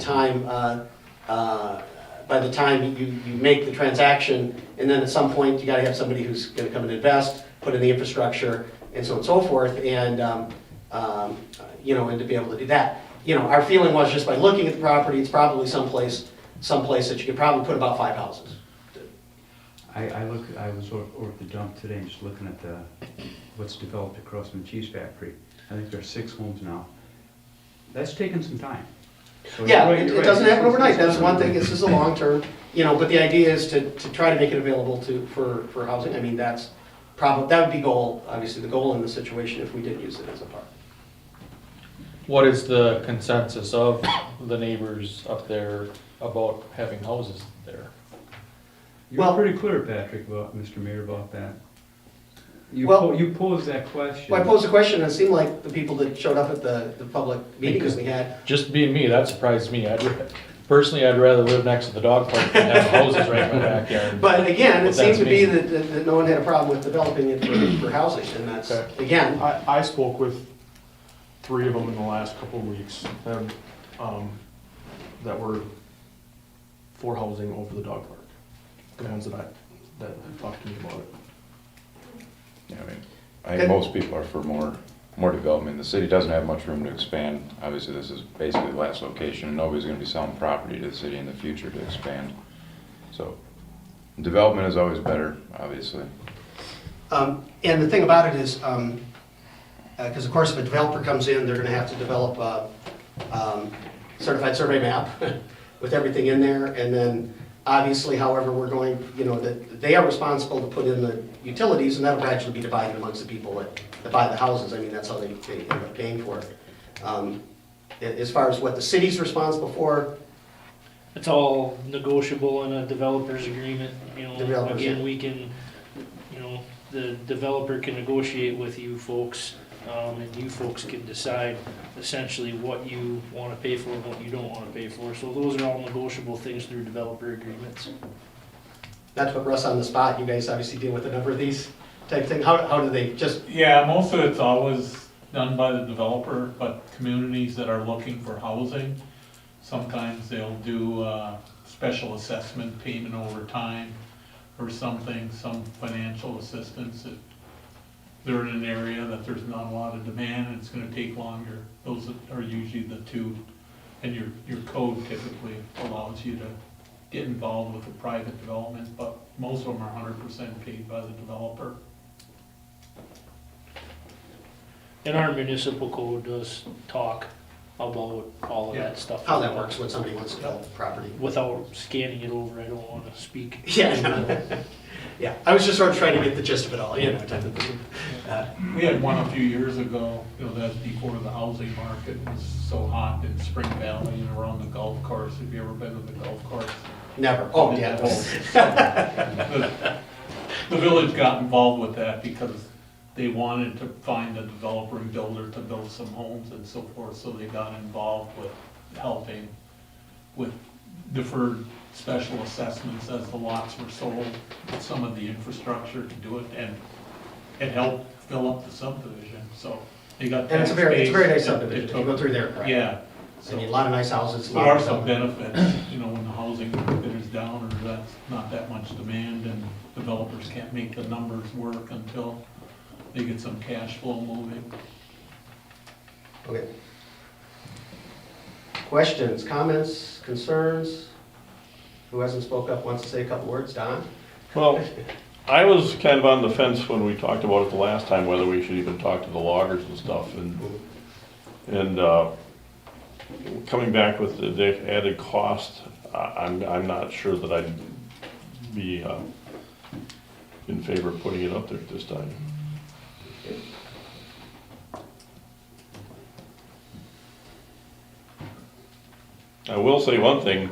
A: time you make the transaction, and then at some point, you gotta have somebody who's gonna come and invest, put in the infrastructure, and so on and so forth, and to be able to do that. Our feeling was just by looking at the property, it's probably someplace that you could probably put about 5 houses.
G: I was over at the dump today and just looking at what's developed across from the cheese factory. I think there's 6 homes now. That's taken some time. So
A: Yeah,
G: you're right,
A: it
G: you're right.
A: doesn't happen overnight,
G: It's-
A: that's one thing, this is a long-term, but the idea is to try to make it available for housing. I mean, that would be obviously the goal in the situation if we did use it as a park.
J: What is the consensus of the neighbors up there about having houses there?
G: You
A: Well-
G: were pretty clear, Patrick, Mr. Mayor, about that. You
A: Well-
G: you posed that question.
A: Well, I posed a question, and it seemed like the people that showed up at the public meeting that we had,
J: Just being me, that surprised me. Personally, I'd rather live next to the dog park than have houses right in my backyard.
A: but again, it
J: But
A: seemed to
J: that's
A: be
J: me.
A: that no one had a problem with developing it for housing, and that's,
J: Okay.
A: again,
M: I spoke with 3 of them in the last couple of weeks, and, that were for housing over the dog park. The ones that talked to me about it.
D: Yeah, I think most people are for more development. The city doesn't have much room to expand. Obviously, this is basically the last location, and nobody's gonna be selling property to the city in the future to expand. So, development is always better, obviously.
A: and the thing about it is, because of course if a developer comes in, they're gonna have to develop a certified survey map with everything in there, and then obviously, however, we're going, that they are responsible to put in the utilities, and that'll gradually be divided amongst the people that buy the houses. I mean, that's how they end up paying for it. As far as what the city's responsible for,
C: It's all negotiable in a developer's agreement,
A: Developers,
C: again,
A: yeah.
C: we can, the developer can negotiate with you folks, and you folks can decide essentially what you wanna pay for and what you don't wanna pay for, so those are all negotiable things through developer agreements.
A: not to put Russ on the spot, you guys obviously deal with a number of these type thing. How do they just,
L: Yeah, most of it's always done by the developer, but communities that are looking for housing, sometimes they'll do special assessment payment over time or something, some financial assistance if they're in an area that there's not a lot of demand and it's gonna take longer. Those are usually the two, and your code typically allows you to get involved with a private development, but most of them are 100% paid by the developer.
C: And our municipal code does talk about all of
L: Yeah.
C: that stuff.
A: how that works when somebody wants to develop property?
C: Without scanning it over, I don't wanna speak.
A: Yeah, yeah, I was just sort of trying to get the gist of it all, type of thing.
L: We had one a few years ago, that's before the housing market was so hot in Spring Valley and around the golf course. Have you ever been to the golf course?
A: Never, oh, yeah.
L: The village got involved with that because they wanted to find a developer and builder to build some homes and so forth, so they got involved with helping with deferred special assessments as the lots were sold, with some of the infrastructure to do it, and it helped fill up the subdivision, so they got
A: And it's a
L: tax
A: very
L: base.
A: nice
L: It
A: subdivision, if you
L: took-
A: go through there, correct?
L: Yeah.
A: I mean, a lot of nice houses.
L: There are some benefits, when the housing market is down or that's not that much demand and developers can't make the numbers work until they get some cash flow moving.
A: Okay. Questions, comments, concerns? Who hasn't spoke up, wants to say a couple words? Don?
I: Well, I was kind of on the fence when we talked about it the last time, whether we should even talk to the loggers and stuff, and coming back with the added cost, I'm not sure that I'd be in favor of putting it up there at this time. I will say one thing.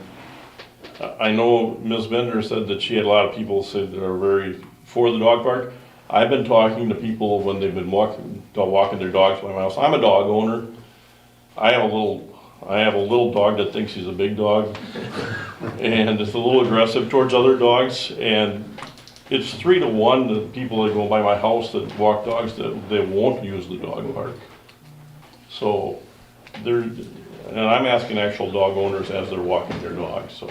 I: I know Ms. Bender said that she had a lot of people say that are very for the dog park. I've been talking to people when they've been walking their dogs by my house. I'm a dog owner. I have a little dog that thinks he's a big dog, and it's a little aggressive towards other dogs. And it's 3 to 1 the people that go by my house that walk dogs that they won't use the dog park. So and I'm asking actual dog owners as they're walking their dogs. So.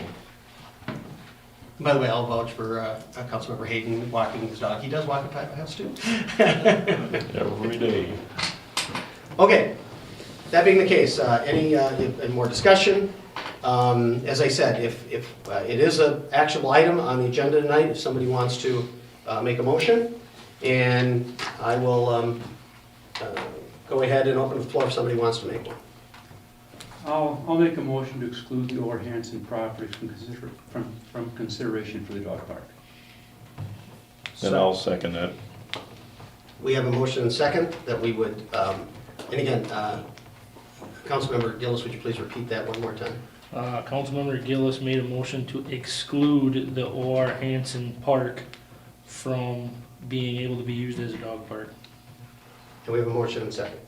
A: By the way, I'll vouch for Councilmember Hayden walking his dog. He does walk by my house too.
I: Every day.
A: Okay, that being the case, any more discussion? As I said, if it is an actionable item on the agenda tonight, if somebody wants to make a motion, and I will go ahead and open the floor if somebody wants to make one.
G: I'll make a motion to exclude the Orr Hanson property from consideration for the dog park.
I: And I'll second that.
A: We have a motion and second that we would, and again, Councilmember Gillis, would you please repeat that one more time?
C: Councilmember Gillis made a motion to exclude the O.R. Hanson Park from being able to be used as a dog park.
A: And we have a motion and second.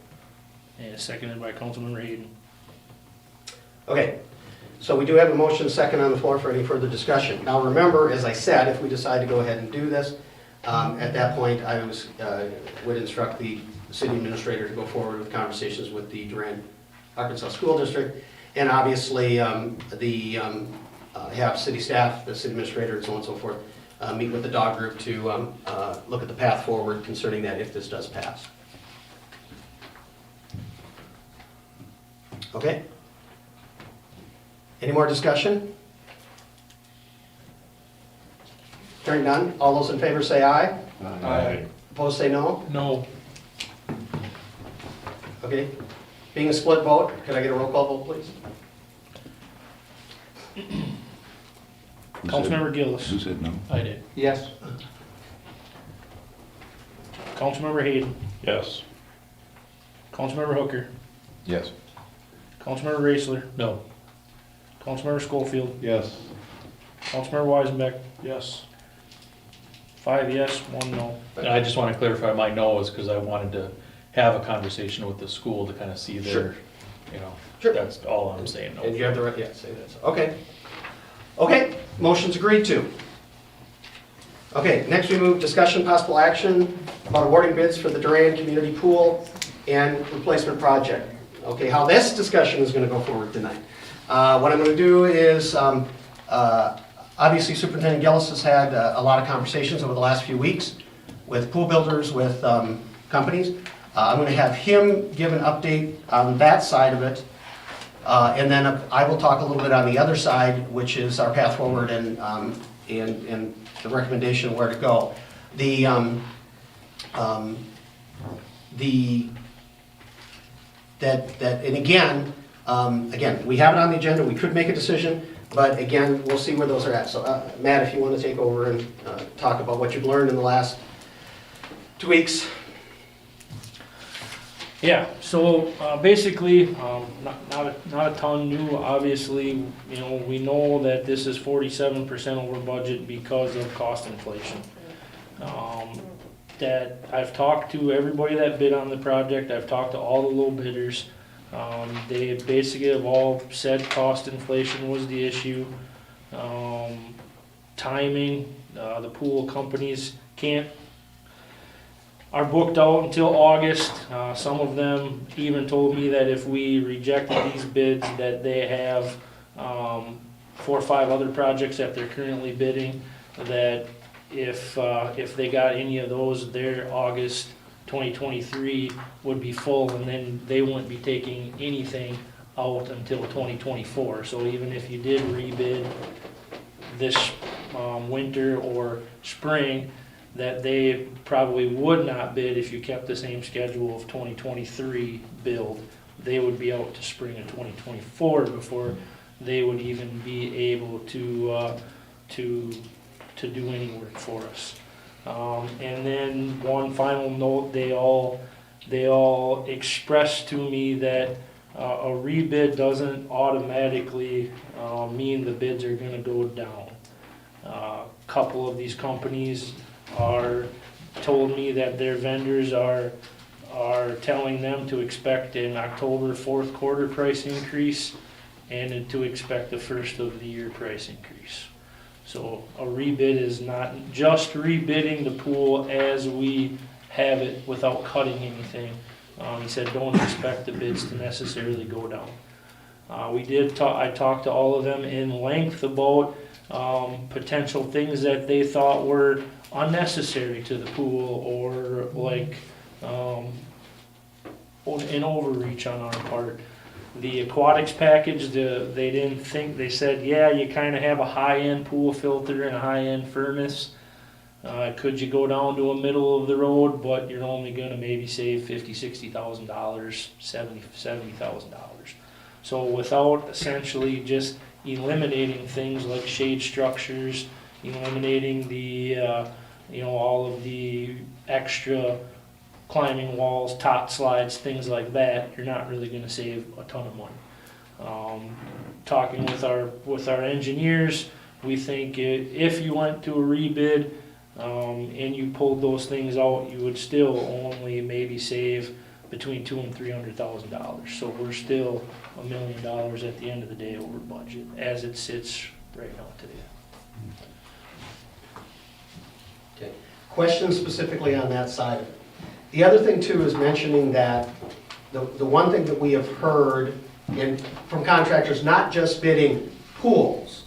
C: And seconded by Councilmember Hayden.
A: Okay, so we do have a motion and second on the floor for any further discussion. Now remember, as I said, if we decide to go ahead and do this, at that point, I would instruct the city administrator to go forward with conversations with the Durand, Arkansas School District, and obviously have city staff, the city administrator, and so on and so forth, meet with the dog group to look at the path forward concerning that if this does pass. Okay? Any more discussion? Hearing none, all those in favor say aye.
I: Aye.
A: Opposed say no.
C: No.
A: Okay. Being a split vote, could I get a roll call vote, please?
C: Councilmember Gillis.
D: Who said no?
C: I did.
G: Yes.
C: Councilmember Hayden.
I: Yes.
C: Councilmember Hooker.
D: Yes.
C: Councilmember Raisler.
J: No.
C: Councilmember Schofield.
M: Yes.
C: Councilmember Weisenbeck.
L: Yes.
C: 5 yes, 1 no.
J: And I just want to clarify my no is because I wanted to have a conversation with the school to kind of see
A: Sure.
J: their,
A: Sure.
J: that's all I'm saying. No.
A: And you have the right, yeah, say that. Okay. Okay, motion's agreed to. Okay, next we move discussion possible action about awarding bids for the Durand Community Pool and Replacement Project. Okay, how this discussion is going to go forward tonight. What I'm going to do is, obviously Superintendent Gillis has had a lot of conversations over the last few weeks with pool builders, with companies. I'm going to have him give an update on that side of it. And then I will talk a little bit on the other side, which is our path forward and the recommendation of where to go. Again, we have it on the agenda, we could make a decision, but again, we'll see where those are at. So Matt, if you want to take over and talk about what you've learned in the last 2 weeks.
C: Yeah, so basically, not a ton new, obviously, we know that this is 47% over budget because of cost inflation. That I've talked to everybody that bid on the project, I've talked to all the low bidders. They basically have all said cost inflation was the issue. Timing, the pool companies are booked out until August. Some of them even told me that if we rejected these bids, that they have 4 or 5 other projects that they're currently bidding, that if they got any of those, their August 2023 would be full, and then they wouldn't be taking anything out until 2024. So even if you did rebid this winter or spring, that they probably would not bid if you kept the same schedule of 2023 build. They would be out to spring of 2024 before they would even be able to do any work for us. And then one final note, they all expressed to me that a rebid doesn't automatically mean the bids are going to go down. A couple of these companies told me that their vendors are telling them to expect an October 4th quarter price increase and to expect the first of the year price increase. So a rebid is not just rebidding the pool as we have it without cutting anything. He said don't expect the bids to necessarily go down. I talked to all of them in length about potential things that they thought were unnecessary to the pool, or like an overreach on our part. The aquatics package, they didn't think, they said, yeah, you kind of have a high-end pool filter and a high-end furnace. Could you go down to a middle of the road, but you're only gonna maybe save $50,000, $60,000, $70,000. So without essentially just eliminating things like shade structures, eliminating the, all of the extra climbing walls, top slides, things like that, you're not really gonna save a ton of money. Talking with our engineers, we think if you went to a rebid, and you pulled those things out, you would still only maybe save between $200,000 and $300,000. So we're still $1 million at the end of the day over budget, as it sits right now today.
A: Okay. Questions specifically on that side of it? The other thing too is mentioning that the one thing that we have heard from contractors, not just bidding pools,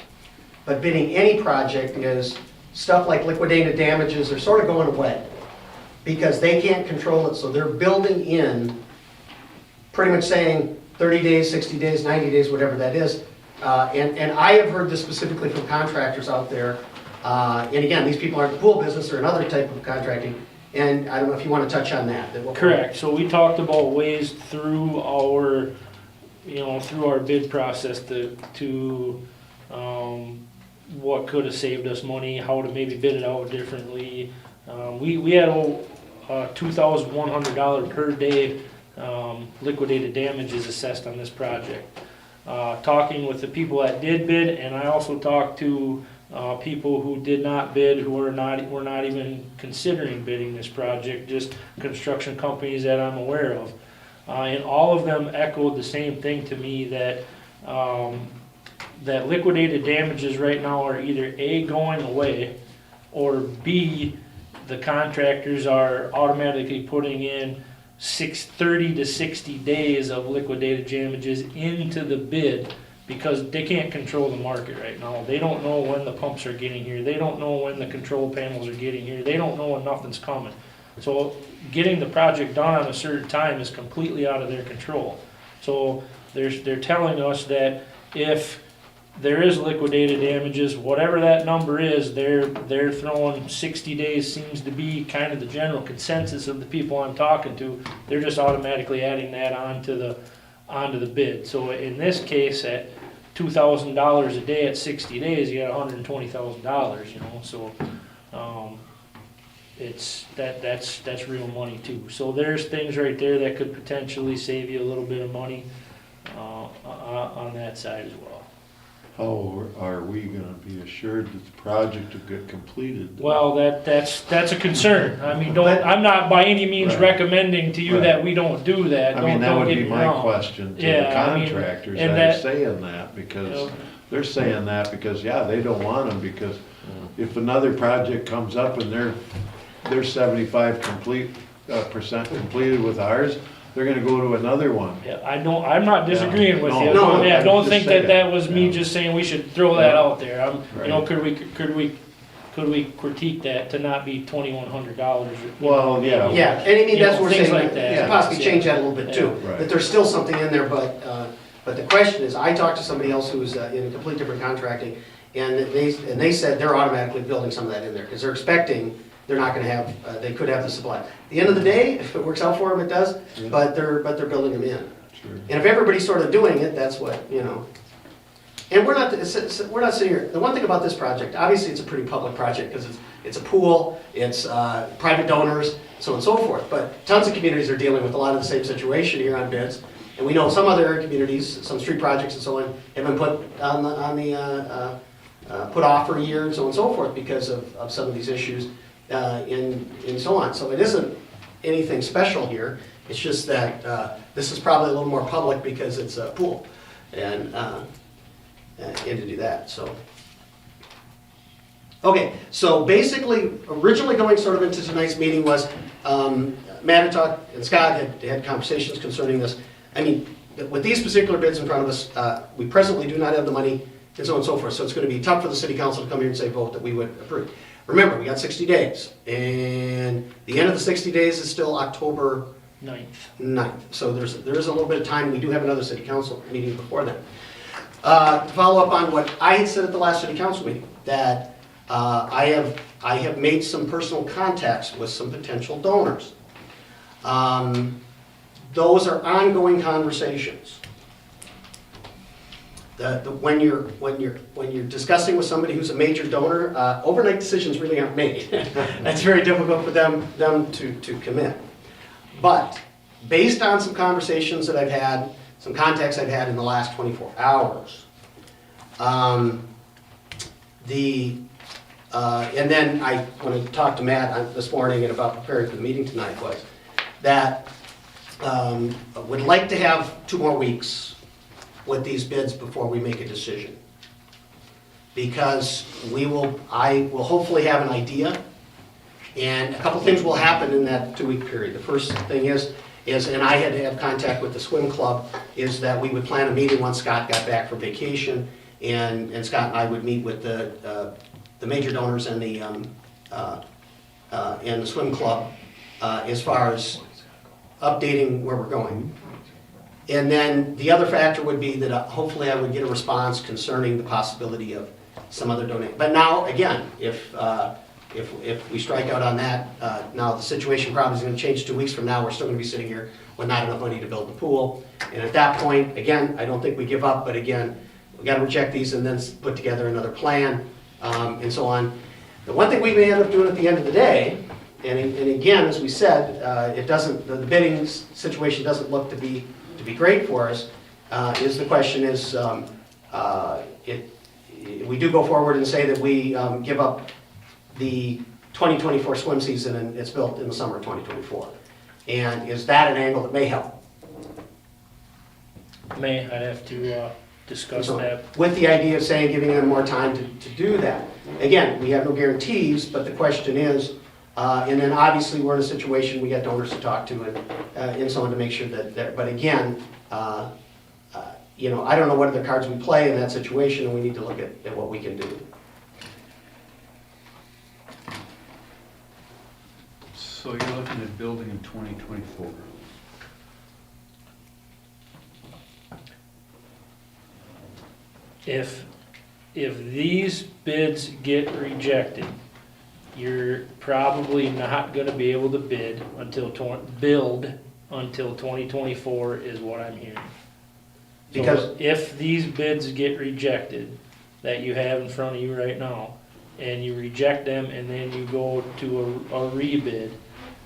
A: but bidding any project, is stuff like liquidated damages are sort of going away because they can't control it, so they're building in, pretty much saying 30 days, 60 days, 90 days, whatever that is. And I have heard this specifically from contractors out there. And again, these people aren't the pool business, they're another type of contracting. And I don't know if you want to touch on that.
C: Correct. So we talked about ways through our, through our bid process to what could have saved us money, how to maybe bid it out differently. We had a $2,100 per day liquidated damages assessed on this project. Talking with the people that did bid, and I also talked to people who did not bid, who were not even considering bidding this project, just construction companies that I'm aware of. And all of them echoed the same thing to me, that that liquidated damages right now are either A, going away, or B, the contractors are automatically putting in 30 to 60 days of liquidated damages into the bid because they can't control the market right now. They don't know when the pumps are getting here. They don't know when the control panels are getting here. They don't know when nothing's coming. So getting the project done on a certain time is completely out of their control. So they're telling us that if there is liquidated damages, whatever that number is, they're throwing 60 days seems to be kind of the general consensus of the people I'm talking to. They're just automatically adding that onto the bid. So in this case, at $2,000 a day at 60 days, you got $120,000. So that's real money too. So there's things right there that could potentially save you a little bit of money on that side as well.
N: How are we gonna be assured that the project will get completed?
C: Well, that's a concern. I mean, I'm not by any means recommending to you that we don't do that.
N: I mean, that would
C: get
N: be
C: me
N: my
C: wrong.
N: question to the
C: Yeah, I mean,
N: contractors
C: and
N: that are
C: that-
N: saying that, because they're saying that because, they don't want them, because if another project comes up and they're 75% completed with ours, they're gonna go to another one.
C: Yeah, I'm not disagreeing with you.
N: No,
C: Yeah,
N: I'm
C: don't
N: just
C: think
N: saying.
C: that was me just saying we should throw that out there.
N: Right.
C: Could we critique that to not be $2,100?
N: Well, yeah.
A: Yeah, and I mean, that's what we're
C: things
A: saying,
C: like that.
A: to possibly change that a little bit too.
N: Right.
A: That there's still something in there, but the question is, I talked to somebody else who was in a complete different contracting, and they said they're automatically building some of that in there, because they're expecting they're not gonna have, they could have the supply. At the end of the day, if it works out for them, it does, but they're building them in.
N: Sure.
A: And if everybody's sort of doing it, that's what, And we're not sitting here, the one thing about this project, obviously it's a pretty public project, because it's a pool, it's private donors, so on and so forth, but tons of communities are dealing with a lot of the same situation here on bids, and we know some other communities, some street projects and so on, have been put put off for a year and so on and so forth because of some of these issues, and so on. So it isn't anything special here, it's just that this is probably a little more public because it's a pool, and to do that, so. Okay, so basically, originally going sort of into tonight's meeting was, Matt and Scott had conversations concerning this. I mean, with these particular bids in front of us, we presently do not have the money, and so on and so forth, so it's gonna be tough for the city council to come here and say, vote that we would approve. Remember, we got 60 days, and the end of the 60 days is still October
C: 9th.
A: So there is a little bit of time. We do have another city council meeting before then. To follow up on what I had said at the last city council meeting, that I have made some personal contacts with some potential donors. Those are ongoing conversations. When you're discussing with somebody who's a major donor, overnight decisions really aren't made. That's very difficult for them to commit. But based on some conversations that I've had, some contacts I've had in the last 24 hours, and then when I talked to Matt this morning and about preparing for the meeting tonight, was that would like to have 2 more weeks with these bids before we make a decision. Because I will hopefully have an idea, and a couple things will happen in that 2-week period. The first thing is, and I had to have contact with the swim club, is that we would plan a meeting once Scott got back from vacation, and Scott and I would meet with the major donors and the swim club as far as updating where we're going. And then the other factor would be that hopefully I would get a response concerning the possibility of some other donation. But now, again, if we strike out on that, now the situation probably is going to change 2 weeks from now. We're still going to be sitting here with not enough money to build the pool. And at that point, again, I don't think we give up, but again, we got to reject these and then put together another plan, and so on. The one thing we may end up doing at the end of the day, and again, as we said, the bidding situation doesn't look to be great for us, is the question is, we do go forward and say that we give up the 2024 swim season and it's built in the summer of 2024. And is that an angle that may help?
C: I'd have to discuss that.
A: With the idea of saying, giving them more time to do that. Again, we have no guarantees, but the question is, and then obviously we're in a situation, we got donors to talk to and so on to make sure that but again, I don't know what other cards we play in that situation, and we need to look at what we can do.
G: So you're looking at building in 2024?
C: If these bids get rejected, you're probably not gonna be able to build until 2024 is what I'm hearing.
A: Because
C: So if these bids get rejected, that you have in front of you right now, and you reject them and then you go to a rebid,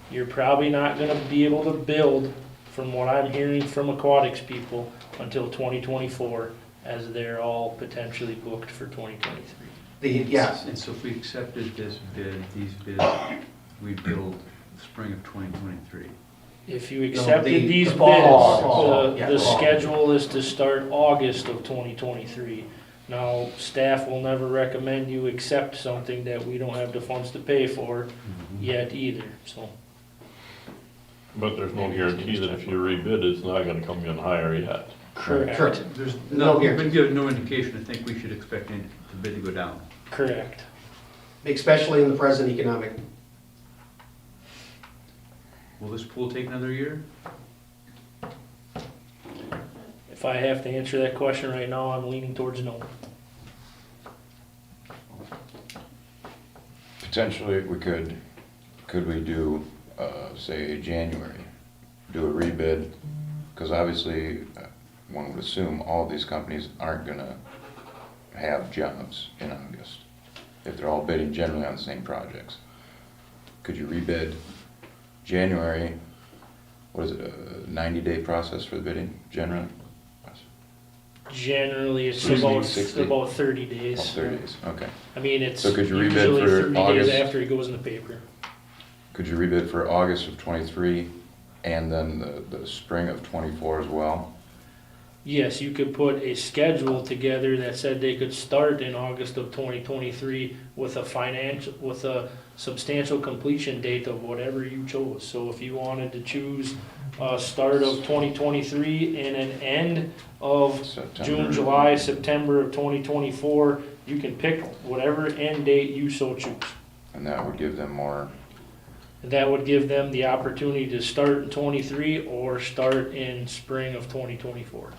C: you're probably not gonna be able to build, from what I'm hearing from aquatics people, until 2024, as they're all potentially booked for 2023.
A: Yes.
G: And so if we accepted these bids, we'd build spring of 2023.
C: If you accepted
A: the
C: these
A: fall,
C: bids,
A: yeah,
C: the
A: fall.
C: schedule is to start August of 2023. Now, staff will never recommend you accept something that we don't have the funds to pay for yet either, so.
I: But there's no guarantee that if you rebid, it's not gonna come in higher yet.
C: Correct.
G: There's
A: No
G: we've been given no indication. I think we should expect the bid to go down.
C: Correct.
A: Especially in the present economic.
G: Will this pool take another year?
C: If I have to answer that question right now, I'm leaning towards no.
D: Potentially, could we do, say, January, do a rebid? Because obviously, one would assume all these companies aren't gonna have jobs in August, if they're all bidding generally on the same projects. Could you rebid January? What is it, a 90-day process for the bidding, generally?
C: Generally, it's
D: Usually
C: about
D: 60.
C: about 30 days.
D: Oh, 30 days, okay.
C: I mean, it's
D: So could you rebid
C: usually
D: for
C: 30
D: August?
C: days after it goes in the paper.
D: Could you rebid for August of '23 and then the spring of '24 as well?
C: Yes, you could put a schedule together that said they could start in August of 2023 with a substantial completion date of whatever you chose. So if you wanted to choose a start of 2023 and an end of
D: September.
C: June, July, September of 2024, you can pick whatever end date you so choose.
D: And that would give them more
C: That would give them the opportunity to start in '23 or start in spring of 2024.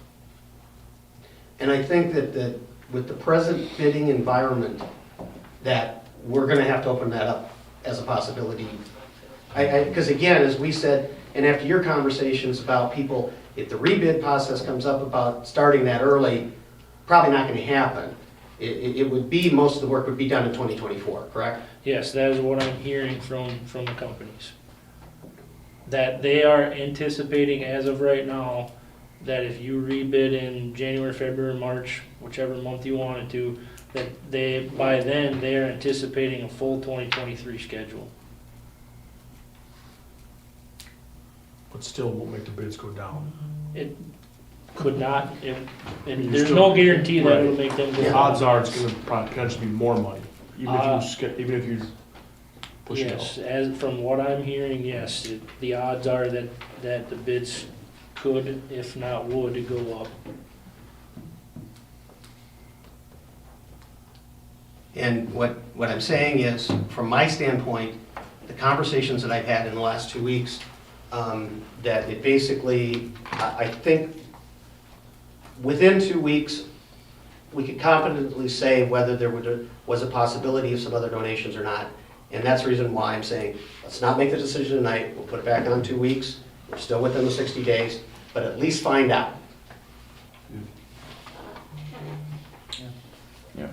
A: And I think that with the present bidding environment, that we're gonna have to open that up as a possibility. Because again, as we said, and after your conversations about people, if the rebid process comes up about starting that early, probably not gonna happen. It would be, most of the work would be done in 2024, correct?
C: Yes, that is what I'm hearing from the companies. That they are anticipating as of right now, that if you rebid in January, February, March, whichever month you wanted to, that they, by then, they are anticipating a full 2023 schedule.
M: But still won't make the bids go down.
C: It could not,
M: You
C: there's
M: still-
C: no guarantee that
M: Right.
C: it'll make them go
A: Yeah.
C: down.
M: Odds are it's gonna potentially be more money, even even if you push it
C: Yes,
M: out.
C: as from what I'm hearing, yes, the odds are that the bids could, if not would, go up.
A: And what I'm saying is, from my standpoint, the conversations that I've had in the last 2 weeks, that it basically, I think, within 2 weeks, we could confidently say whether there was a possibility of some other donations or not. And that's the reason why I'm saying, let's not make the decision tonight, we'll put it back on 2 weeks, we're still within the 60 days, but at least find out.
D: Yeah.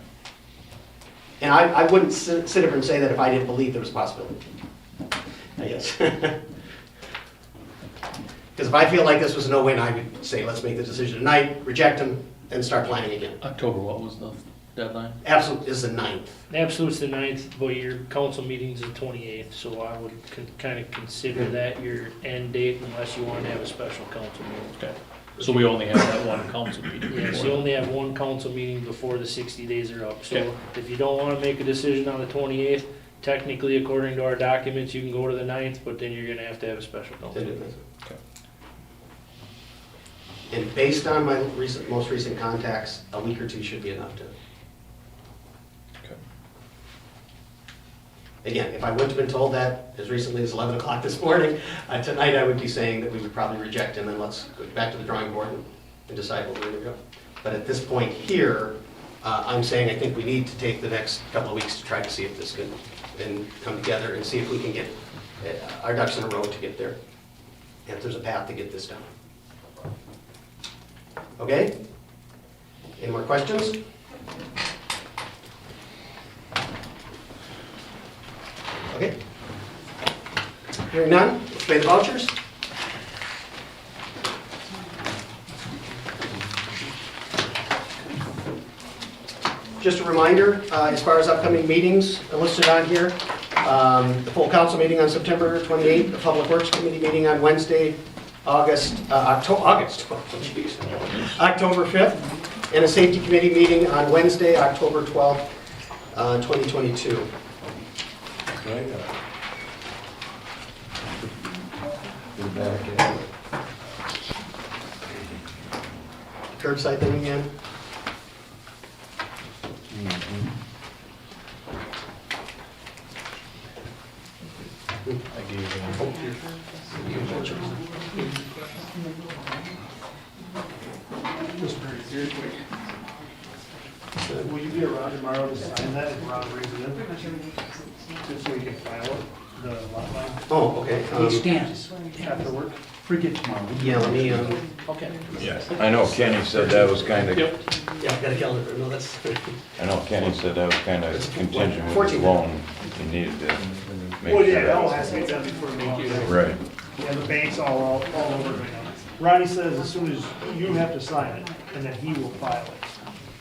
A: And I wouldn't sit here and say that if I didn't believe there was a possibility, I guess. Because if I feel like this was a no-win, I would say, let's make the decision tonight, reject them, and start planning again.
J: October, what was the deadline?
A: Absolute is the 9th.
C: Absolute's the 9th, but your council meeting's the 28th, so I would kind of consider that your end date unless you want to have a special council meeting.
J: Okay, so we only have that one council meeting.
C: Yes,
J: before
C: you
J: that.
C: only have one council meeting before the 60 days are up. So
J: Okay.
C: if you don't want to make a decision on the 28th, technically, according to our documents, you can go to the 9th, but then you're going to have a special council meeting.
J: Okay.
A: And based on my most recent contacts, a week or two should be enough to.
J: Okay.
A: Again, if I wouldn't have been told that as recently as 11 o'clock this morning, tonight I would be saying that we would probably reject and then let's go back to the drawing board and decide what we're going to go. But at this point here, I'm saying I think we need to take the next couple of weeks to try to see if this can and come together and see if we can get our ducks in a row to get there. And if there's a path to get this done. Okay? Any more questions? Okay. Hearing none, let's pay the vouchers. Just a reminder, as far as upcoming meetings listed on here, the full council meeting on September 28th, the Public Works Committee meeting on Wednesday, October 5th, and a Safety Committee meeting on Wednesday, October 12th, 2022. Curbside thing again?
J: I gave
B: Just very quick. Will you be around tomorrow to sign that if Ron brings it in? Just so we can file it, the lot line
A: Oh, okay.
B: after work?
G: Forget tomorrow.
A: Yeah, let me,
C: Okay.
D: I know Kenny said that was kind of,
A: yeah, I got a calendar, no, that's,
D: I know Kenny said that was kind of contingent with
A: 14.
D: the loan. You needed to make
B: Well,
D: sure.
B: yeah, that all has to get done before we make you.
D: Right.
B: Yeah, the bank's all over it right now. Ronnie says as soon as you have to sign it, and then he will file it.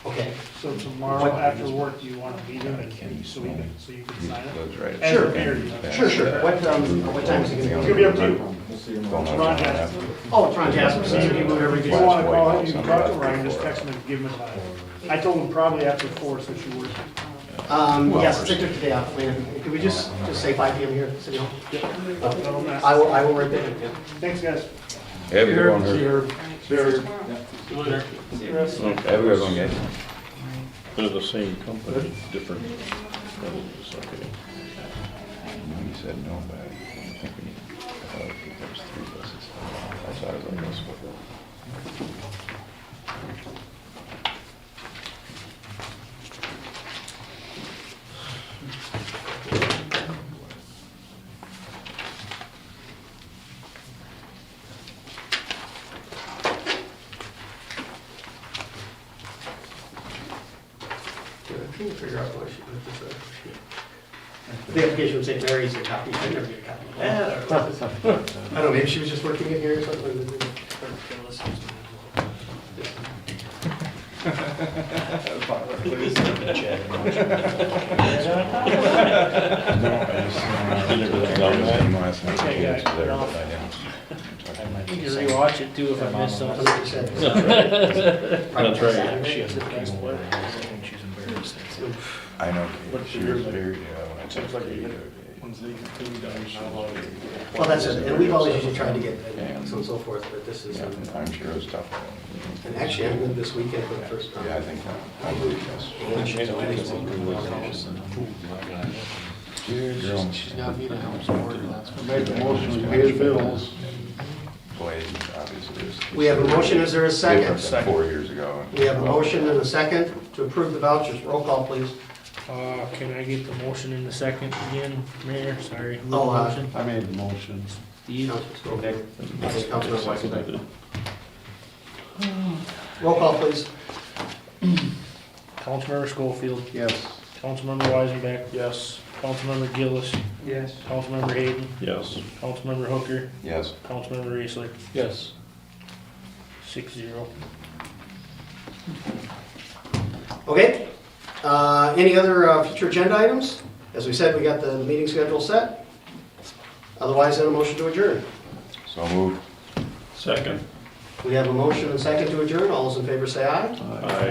A: okay.
B: So tomorrow after work, do you want to meet him and so you can sign it?
D: That's right.
B: As
A: Sure.
B: a mayor, you know.
A: Sure, sure. What time is it
B: It's
A: gonna
B: gonna
A: be?
B: be up to you.
D: Phone
B: Ron
D: number.
B: has,
A: Oh, it's Ron Jasper, so you can do whatever
B: if
A: you
B: you
A: want.
B: want to call him, you can talk to Ryan, just text him and give him a time. I told him probably after 4, so she works.
A: Yes, it's a good day off, man. Could we just say 5 PM here at City Hall?
B: Yep.
A: I will write that in, yeah.
B: Thanks, guys.
D: Have a good one,
B: See
D: Herb.
B: her.
D: Have a good one, guys.
I: They're the same company, different. Okay.
D: He said no back. size, I guess.
A: I couldn't figure out why she put this up. The application would say Mary's a copy, I never get a copy of that. Or- I don't know, maybe she was just working in here or something.
C: You can rewatch it too if I missed something.
A: 100%.
I: That's right.
C: She has the best one.
D: I know,
M: But
D: she
M: you're
D: was
M: like-
D: very, when I
M: Seems
D: took
M: like
D: Katie
M: you
D: to-
M: Once they continue down, you should allow it.
A: Well, that's it, and we've always usually tried to get so and so forth, but this is,
D: Yeah, I'm sure it was tough.
A: and actually, I'm good this weekend for the first time.
D: Yeah, I think, I believe yes.
A: And she's already-
D: Girl,
M: She's got me to help support her, that's what.
N: Make a motion to pay the bills.
D: Blade, obviously, is.
A: We have a motion, is there a second?
D: Different than 4 years ago.
A: We have a motion and a second to approve the vouchers, roll call, please.
C: Can I get the motion in the second again, Mayor? Sorry. who
A: Oh,
C: motion?
N: I made the motion.
C: Steve?
A: Councilman White. Roll call, please.
C: Councilmember Schofield,
N: Yes.
C: Councilmember Weisenbeck,
M: Yes.
C: Councilmember Gillis,
G: Yes.
C: Councilmember Hayden,
I: Yes.
C: Councilmember Hooker,
D: Yes.
C: Councilmember Raisler,
J: Yes.
C: 6-0.
A: Okay, any other future agenda items? As we said, we got the meeting schedule set. Otherwise, then a motion to adjourn.
D: So moved.
I: Second.
A: We have a motion and second to adjourn. All those in favor say aye.
I: Aye.